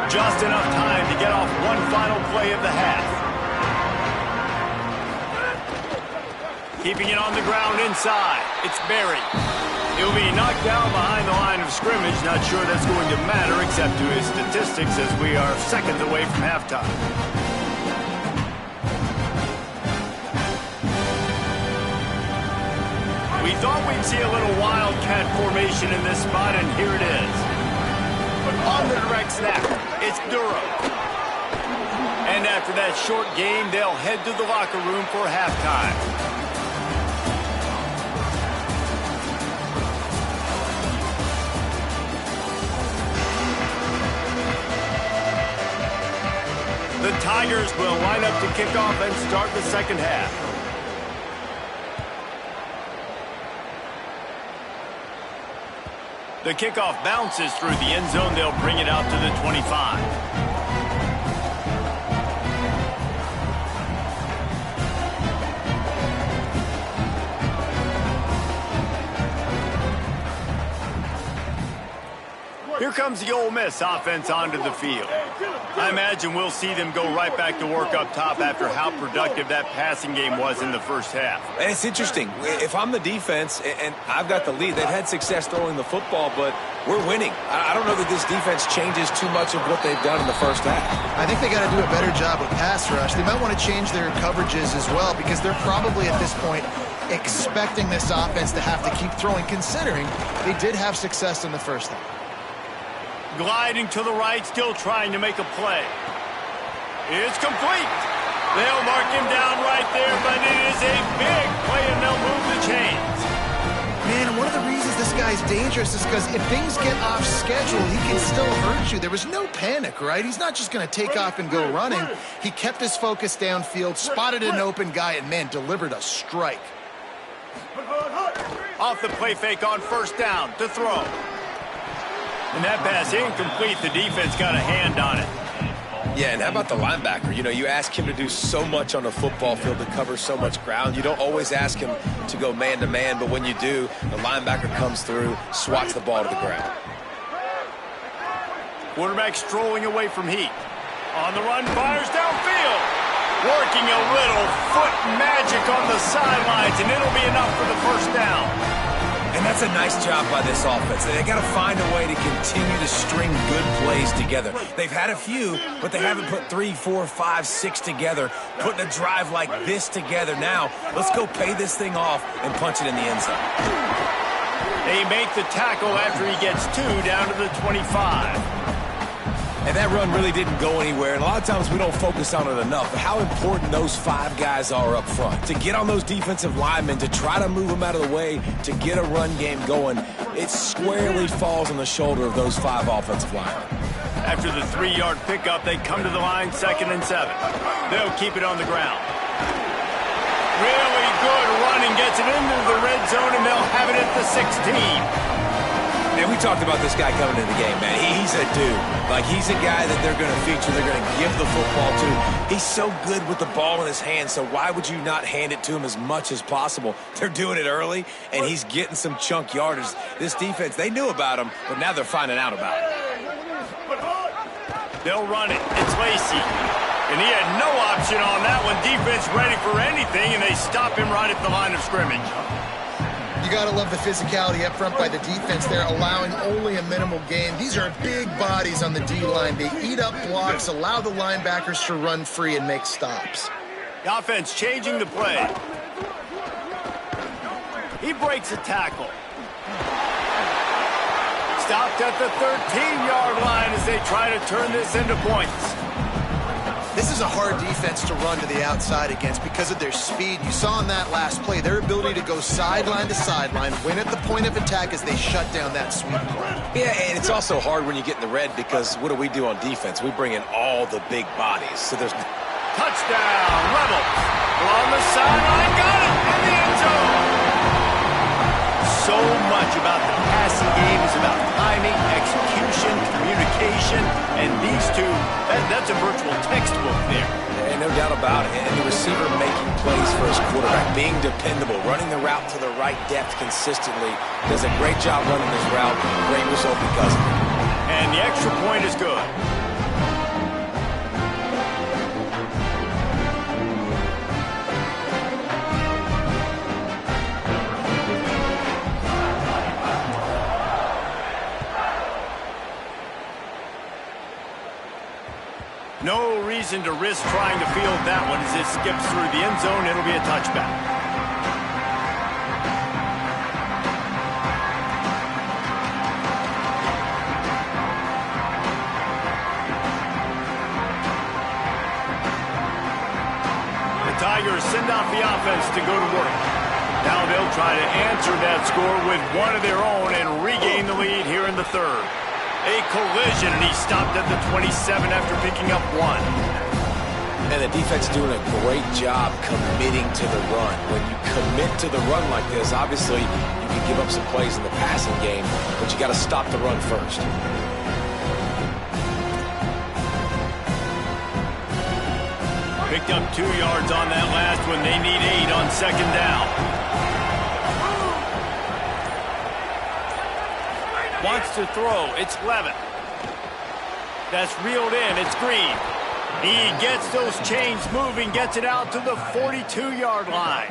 Speaker 2: Just enough time to get off one final play of the half. Keeping it on the ground inside. It's Berry. He'll be knocked down behind the line of scrimmage. Not sure that's going to matter except to his statistics as we are seconds away from halftime. We thought we'd see a little wildcat formation in this spot, and here it is. On the direct snap, it's Durham. And after that short game, they'll head to the locker room for halftime. The Tigers will line up to kick off and start the second half. The kickoff bounces through the end zone. They'll bring it out to the 25. Here comes the Ole Miss offense onto the field. I imagine we'll see them go right back to work up top after how productive that passing game was in the first half.
Speaker 3: And it's interesting. If I'm the defense and I've got the lead, they've had success throwing the football, but we're winning. I don't know that this defense changes too much of what they've done in the first half.
Speaker 4: I think they got to do a better job with pass rush. They might want to change their coverages as well because they're probably at this point expecting this offense to have to keep throwing, considering they did have success in the first half.
Speaker 2: Gliding to the right, still trying to make a play. It's complete. They'll mark him down right there, but it is a big play, and they'll move the chains.
Speaker 4: Man, one of the reasons this guy's dangerous is because if things get off schedule, he can still hurt you. There was no panic, right? He's not just going to take off and go running. He kept his focus downfield, spotted an open guy, and, man, delivered a strike.
Speaker 2: Off the play fake on first down to throw. And that pass incomplete. The defense got a hand on it.
Speaker 3: Yeah, and how about the linebacker? You know, you ask him to do so much on the football field, to cover so much ground. You don't always ask him to go man-to-man, but when you do, the linebacker comes through, swats the ball to the ground.
Speaker 2: Quarterback strolling away from heat. On the run, fires downfield. Working a little foot magic on the sidelines, and it'll be enough for the first down.
Speaker 3: And that's a nice job by this offense. They got to find a way to continue to string good plays together. They've had a few, but they haven't put 3, 4, 5, 6 together, putting a drive like this together. Now, let's go pay this thing off and punch it in the end zone.
Speaker 2: They make the tackle after he gets 2 down to the 25.
Speaker 3: And that run really didn't go anywhere, and a lot of times we don't focus on it enough, but how important those 5 guys are up front. To get on those defensive linemen, to try to move them out of the way, to get a run game going, it squarely falls on the shoulder of those 5 offensive linemen.
Speaker 2: After the 3-yard pickup, they come to the line, 2nd and 7. They'll keep it on the ground. Really good running, gets it into the red zone, and they'll have it at the 16.
Speaker 3: And we talked about this guy coming into the game, man. He's a dude. Like, he's a guy that they're going to feature, they're going to give the football to. He's so good with the ball in his hand, so why would you not hand it to him as much as possible? They're doing it early, and he's getting some chunk yardage. This defense, they knew about him, but now they're finding out about it.
Speaker 2: They'll run it. It's Lacey. And he had no option on that one. Defense ready for anything, and they stop him right at the line of scrimmage.
Speaker 4: You got to love the physicality up front by the defense. They're allowing only a minimal gain. These are big bodies on the D-line. They eat up blocks, allow the linebackers to run free and make stops.
Speaker 2: The offense changing the play. He breaks a tackle. Stopped at the 13-yard line as they try to turn this into points.
Speaker 4: This is a hard defense to run to the outside against because of their speed. You saw in that last play their ability to go sideline to sideline, win at the point of attack as they shut down that sweep play.
Speaker 3: Yeah, and it's also hard when you get in the red because what do we do on defense? We bring in all the big bodies. So there's
Speaker 2: touchdown, Rebels. On the sideline, got it in the end zone. So much about the passing game is about timing, execution, communication, and these two, that's a virtual textbook there.
Speaker 3: And no doubt about it. And the receiver making plays for his quarterback, being dependable, running the route to the right depth consistently. Does a great job running this route. Great result because of it.
Speaker 2: And the extra point is good. No reason to risk trying to field that one as it skips through the end zone. It'll be a touchback. The Tigers send out the offense to go to work. Now they'll try to answer that score with one of their own and regain the lead here in the 3rd. A collision, and he stopped at the 27 after picking up 1.
Speaker 3: And the defense doing a great job committing to the run. When you commit to the run like this, obviously you can give up some plays in the passing game, but you got to stop the run first.
Speaker 2: Picked up 2 yards on that last one. They need 8 on 2nd down. Wants to throw. It's Levin. That's reeled in. It's Green. He gets those chains moving, gets it out to the 42-yard line.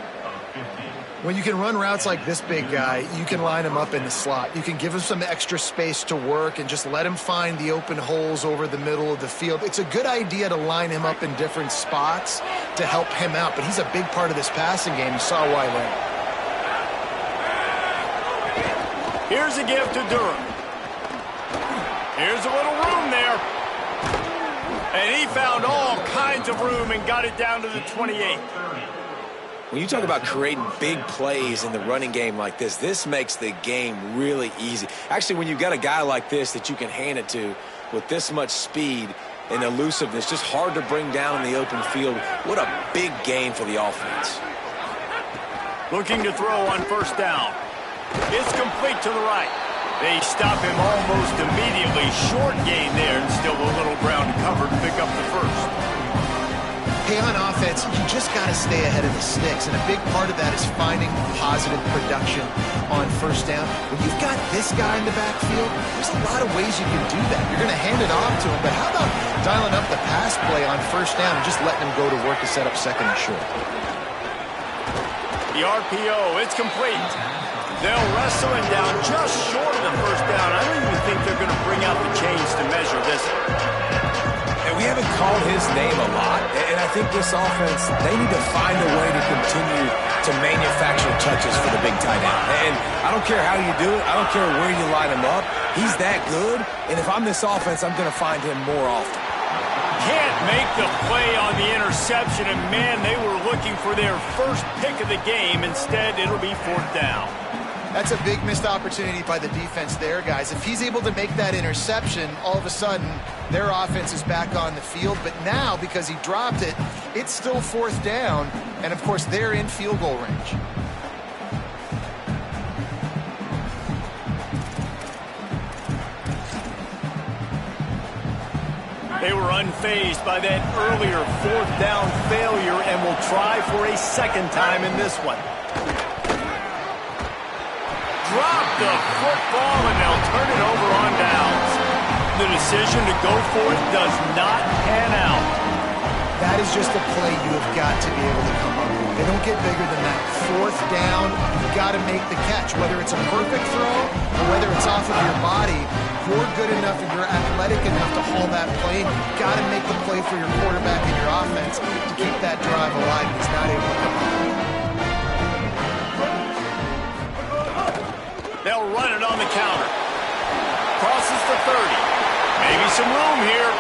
Speaker 4: When you can run routes like this big guy, you can line him up in the slot. You can give him some extra space to work and just let him find the open holes over the middle of the field. It's a good idea to line him up in different spots to help him out, but he's a big part of this passing game. You saw why there.
Speaker 2: Here's a give to Durham. Here's a little room there. And he found all kinds of room and got it down to the 28.
Speaker 3: When you talk about creating big plays in the running game like this, this makes the game really easy. Actually, when you've got a guy like this that you can hand it to with this much speed and elusiveness, just hard to bring down in the open field, what a big gain for the offense.
Speaker 2: Looking to throw on 1st down. It's complete to the right. They stop him almost immediately. Short gain there, and still a little ground to cover to pick up the 1st.
Speaker 4: Hey, on offense, you just got to stay ahead of the sticks, and a big part of that is finding positive production on 1st down. When you've got this guy in the backfield, there's a lot of ways you can do that. You're going to hand it off to him, but how about dialing up the pass play on 1st down and just letting him go to work to set up 2nd and short?
Speaker 2: The RPO, it's complete. They'll wrestle him down just short of the first down. I don't even think they're going to bring out the chains to measure this one.
Speaker 3: And we haven't called his name a lot, and I think this offense, they need to find a way to continue to manufacture touches for the big tight end. And I don't care how you do it. I don't care where you line him up. He's that good, and if I'm this offense, I'm going to find him more often.
Speaker 2: Can't make the play on the interception, and man, they were looking for their first pick of the game. Instead, it'll be fourth down.
Speaker 4: That's a big missed opportunity by the defense there, guys. If he's able to make that interception, all of a sudden, their offense is back on the field. But now, because he dropped it, it's still fourth down. And, of course, they're in field goal range.
Speaker 2: They were unfazed by that earlier fourth down failure and will try for a second time in this one. Drop the football, and they'll turn it over on downs. The decision to go for it does not pan out.
Speaker 4: That is just a play you have got to be able to come up with. They don't get bigger than that. Fourth down, you've got to make the catch. Whether it's a perfect throw or whether it's off of your body, you're good enough and you're athletic enough to haul that play. You've got to make the play for your quarterback and your offense to keep that drive alive. He's not able to come up with it.
Speaker 2: They'll run it on the counter. Crosses the 30. Maybe some room here.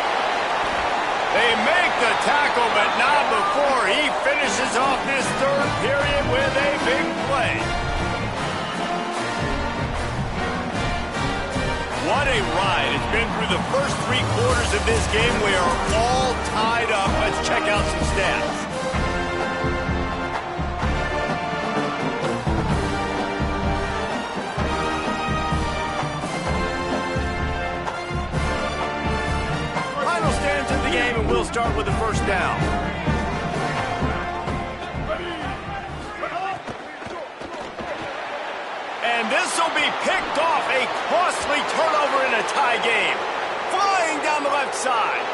Speaker 2: They make the tackle, but not before he finishes off this third period with a big play. What a ride. It's been through the first 3 quarters of this game. We are all tied up. Let's check out some stats. And we'll start with the first down. And this will be picked off. A costly turnover in a tie game. Flying down the left side.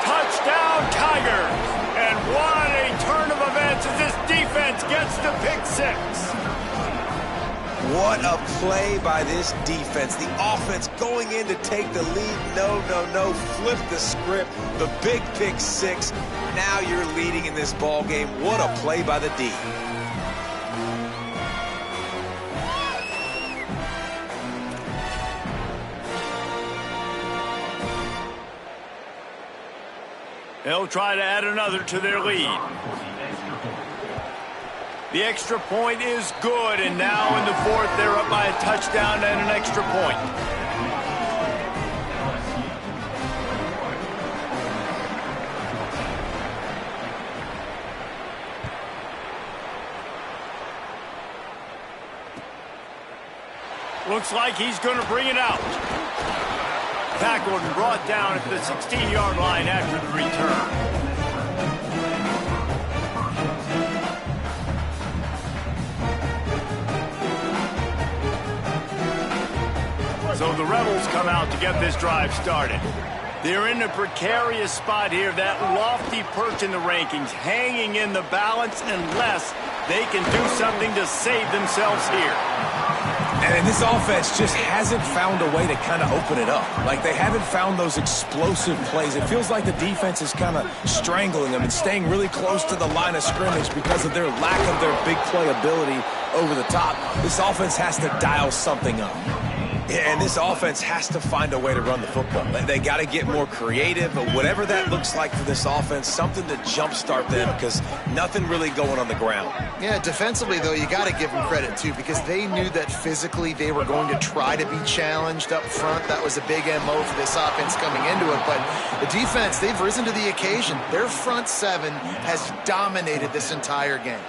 Speaker 2: Touchdown, Tigers. And what a turn of events as this defense gets to pick 6.
Speaker 3: What a play by this defense. The offense going in to take the lead. No. Flip the script. The big pick 6. Now you're leading in this ball game. What a play by the D.
Speaker 2: They'll try to add another to their lead. The extra point is good, and now in the fourth, they're up by a touchdown and an extra point. Looks like he's going to bring it out. Tackled and brought down at the 16-yard line after the return. So the Rebels come out to get this drive started. They're in a precarious spot here, that lofty perch in the rankings, hanging in the balance unless they can do something to save themselves here.
Speaker 3: And this offense just hasn't found a way to kind of open it up. Like, they haven't found those explosive plays. It feels like the defense is kind of strangling them and staying really close to the line of scrimmage because of their lack of their big play ability over the top. This offense has to dial something up. And this offense has to find a way to run the football. They got to get more creative, but whatever that looks like for this offense, something to jumpstart them because nothing really going on the ground.
Speaker 4: Yeah, defensively, though, you got to give them credit, too, because they knew that physically they were going to try to be challenged up front. That was a big MO for this offense coming into it. But the defense, they've risen to the occasion. Their front 7 has dominated this entire game.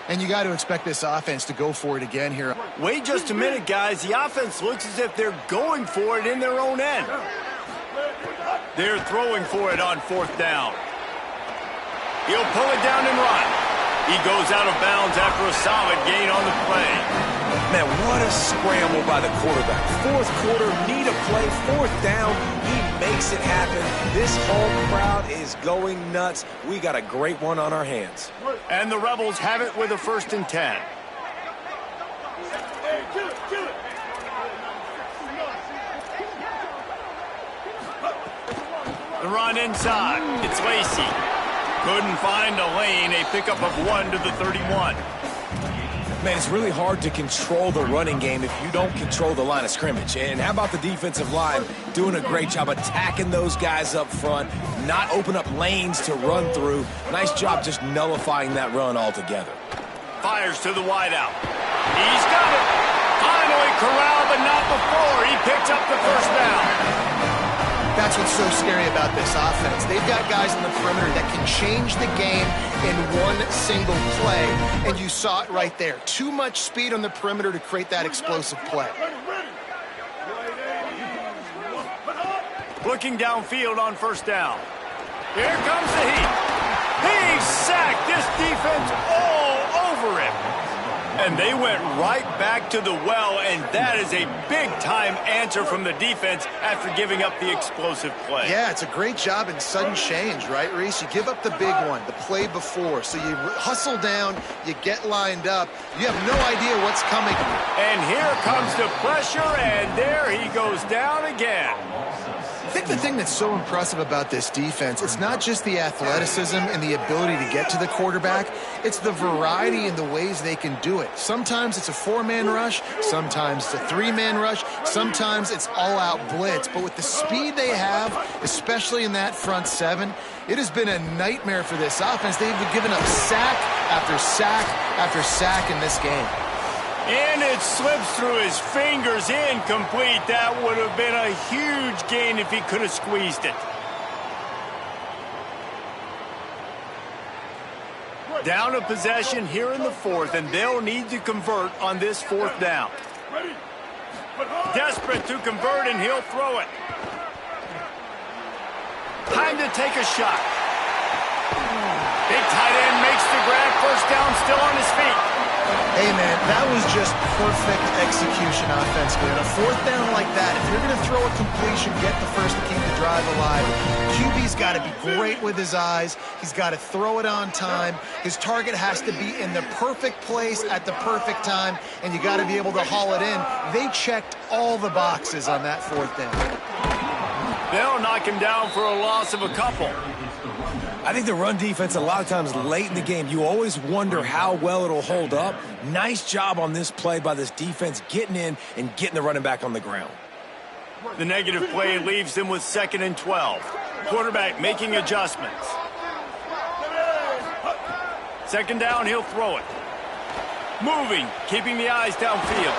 Speaker 4: And you got to expect this offense to go for it again here.
Speaker 2: Wait just a minute, guys. The offense looks as if they're going for it in their own end. They're throwing for it on fourth down. He'll pull it down and run. He goes out of bounds after a solid gain on the play.
Speaker 3: Man, what a scramble by the quarterback. Fourth quarter, need a play, fourth down. He makes it happen. This home crowd is going nuts. We got a great one on our hands.
Speaker 2: And the Rebels have it with a 1st and 10. run inside. It's Lacey. Couldn't find a lane. A pickup of 1 to the 31.
Speaker 3: Man, it's really hard to control the running game if you don't control the line of scrimmage. And how about the defensive line doing a great job attacking those guys up front, not open up lanes to run through. Nice job just nullifying that run altogether.
Speaker 2: Fires to the wideout. He's got it. Finally corralled, but not before. He picks up the first down.
Speaker 4: That's what's so scary about this offense. They've got guys in the perimeter that can change the game in one single play, and you saw it right there. Too much speed on the perimeter to create that explosive play.
Speaker 2: Looking downfield on first down. Here comes the heat. He sacked this defense all over him. And they went right back to the well, and that is a big-time answer from the defense after giving up the explosive play.
Speaker 4: Yeah, it's a great job in sudden change, right, Reese? You give up the big one, the play before, so you hustle down, you get lined up, you have no idea what's coming.
Speaker 2: And here comes the pressure, and there he goes down again.
Speaker 4: I think the thing that's so impressive about this defense, it's not just the athleticism and the ability to get to the quarterback, it's the variety in the ways they can do it. Sometimes it's a 4-man rush, sometimes it's a 3-man rush, sometimes it's all-out blitz. But with the speed they have, especially in that front 7, it has been a nightmare for this offense. They've been giving up sack after sack after sack in this game.
Speaker 2: And it slips through his fingers, incomplete. That would have been a huge gain if he could have squeezed it. Down a possession here in the 4th, and they'll need to convert on this 4th down. Desperate to convert, and he'll throw it. Time to take a shot. Big tight end makes the grab. First down, still on his feet.
Speaker 4: Hey, man, that was just perfect execution offensively. On a 4th down like that, if you're going to throw a completion, get the first to keep the drive alive. QB's got to be great with his eyes. He's got to throw it on time. His target has to be in the perfect place at the perfect time, and you got to be able to haul it in. They checked all the boxes on that 4th down.
Speaker 2: They'll knock him down for a loss of a couple.
Speaker 3: I think the run defense, a lot of times late in the game, you always wonder how well it'll hold up. Nice job on this play by this defense getting in and getting the running back on the ground.
Speaker 2: The negative play leaves them with 2nd and 12. Quarterback making adjustments. 2nd down, he'll throw it. Moving, keeping the eyes downfield.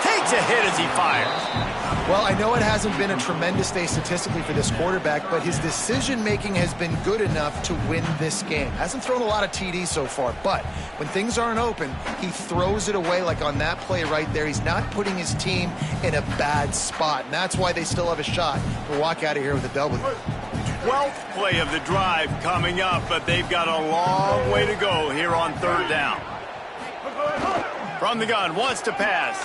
Speaker 2: Takes a hit as he fires.
Speaker 4: Well, I know it hasn't been a tremendous day statistically for this quarterback, but his decision-making has been good enough to win this game. Hasn't thrown a lot of TDs so far, but when things aren't open, he throws it away like on that play right there. He's not putting his team in a bad spot, and that's why they still have a shot to walk out of here with a W.
Speaker 2: 12th play of the drive coming up, but they've got a long way to go here on 3rd down. From the gun, wants to pass.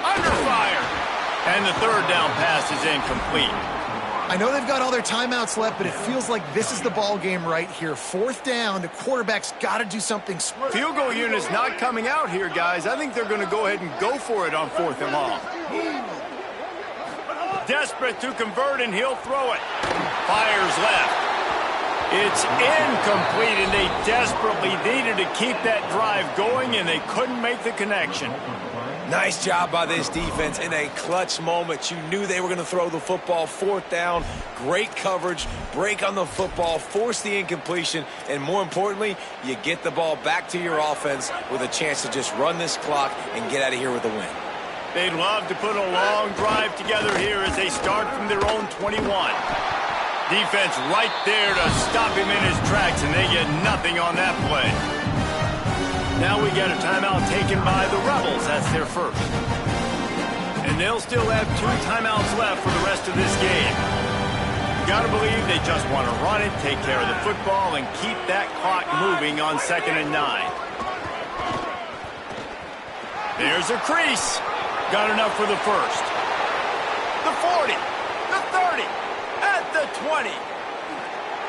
Speaker 2: Under fire. And the 3rd down pass is incomplete.
Speaker 4: I know they've got all their timeouts left, but it feels like this is the ball game right here. 4th down, the quarterback's got to do something.
Speaker 2: Field goal unit's not coming out here, guys. I think they're going to go ahead and go for it on 4th and long. Desperate to convert, and he'll throw it. Fires left. It's incomplete, and they desperately needed to keep that drive going, and they couldn't make the connection.
Speaker 3: Nice job by this defense in a clutch moment. You knew they were going to throw the football. 4th down, great coverage, break on the football, force the incompletion, and more importantly, you get the ball back to your offense with a chance to just run this clock and get out of here with a win.
Speaker 2: They'd love to put a long drive together here as they start from their own 21. Defense right there to stop him in his tracks, and they get nothing on that play. Now we get a timeout taken by the Rebels. That's their first. And they'll still have 2 timeouts left for the rest of this game. You gotta believe they just want to run it, take care of the football, and keep that clock moving on 2nd and 9. There's a crease. Got enough for the first. The 40, the 30, at the 20.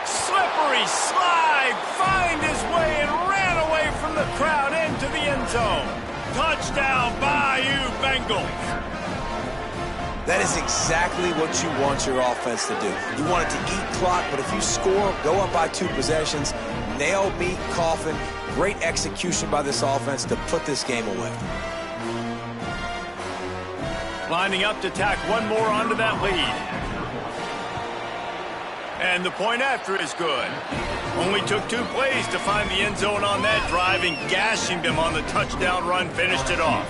Speaker 2: Slippery slide, find his way and ran away from the crowd into the end zone. Touchdown, Bayou Bengals.
Speaker 3: That is exactly what you want your offense to do. You want it to eat clock, but if you score, go up by 2 possessions, nail, meet, coffin. Great execution by this offense to put this game away.
Speaker 2: Lining up to tack one more onto that lead. And the point after is good. Only took 2 plays to find the end zone on that drive, and gashing them on the touchdown run finished it off.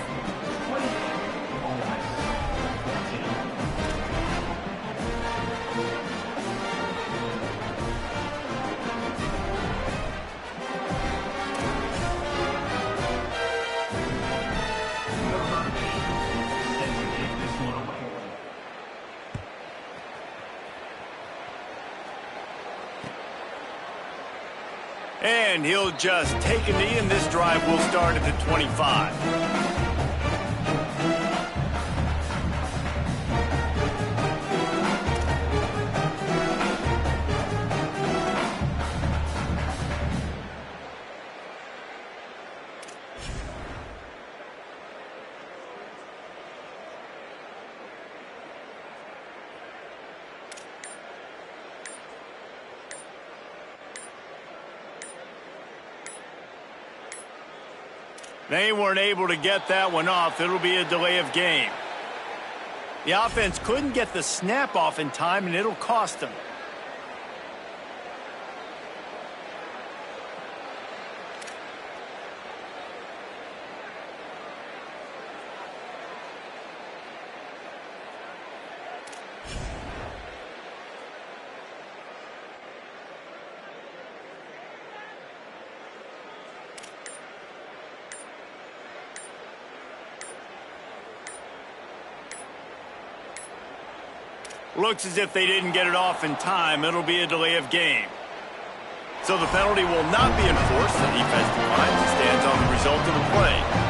Speaker 2: And he'll just take a knee, and this drive will start at the 25. They weren't able to get that one off. It'll be a delay of game. The offense couldn't get the snap off in time, and it'll cost them. Looks as if they didn't get it off in time. It'll be a delay of game. So the penalty will not be enforced. The defense declines and stands on the result of the play.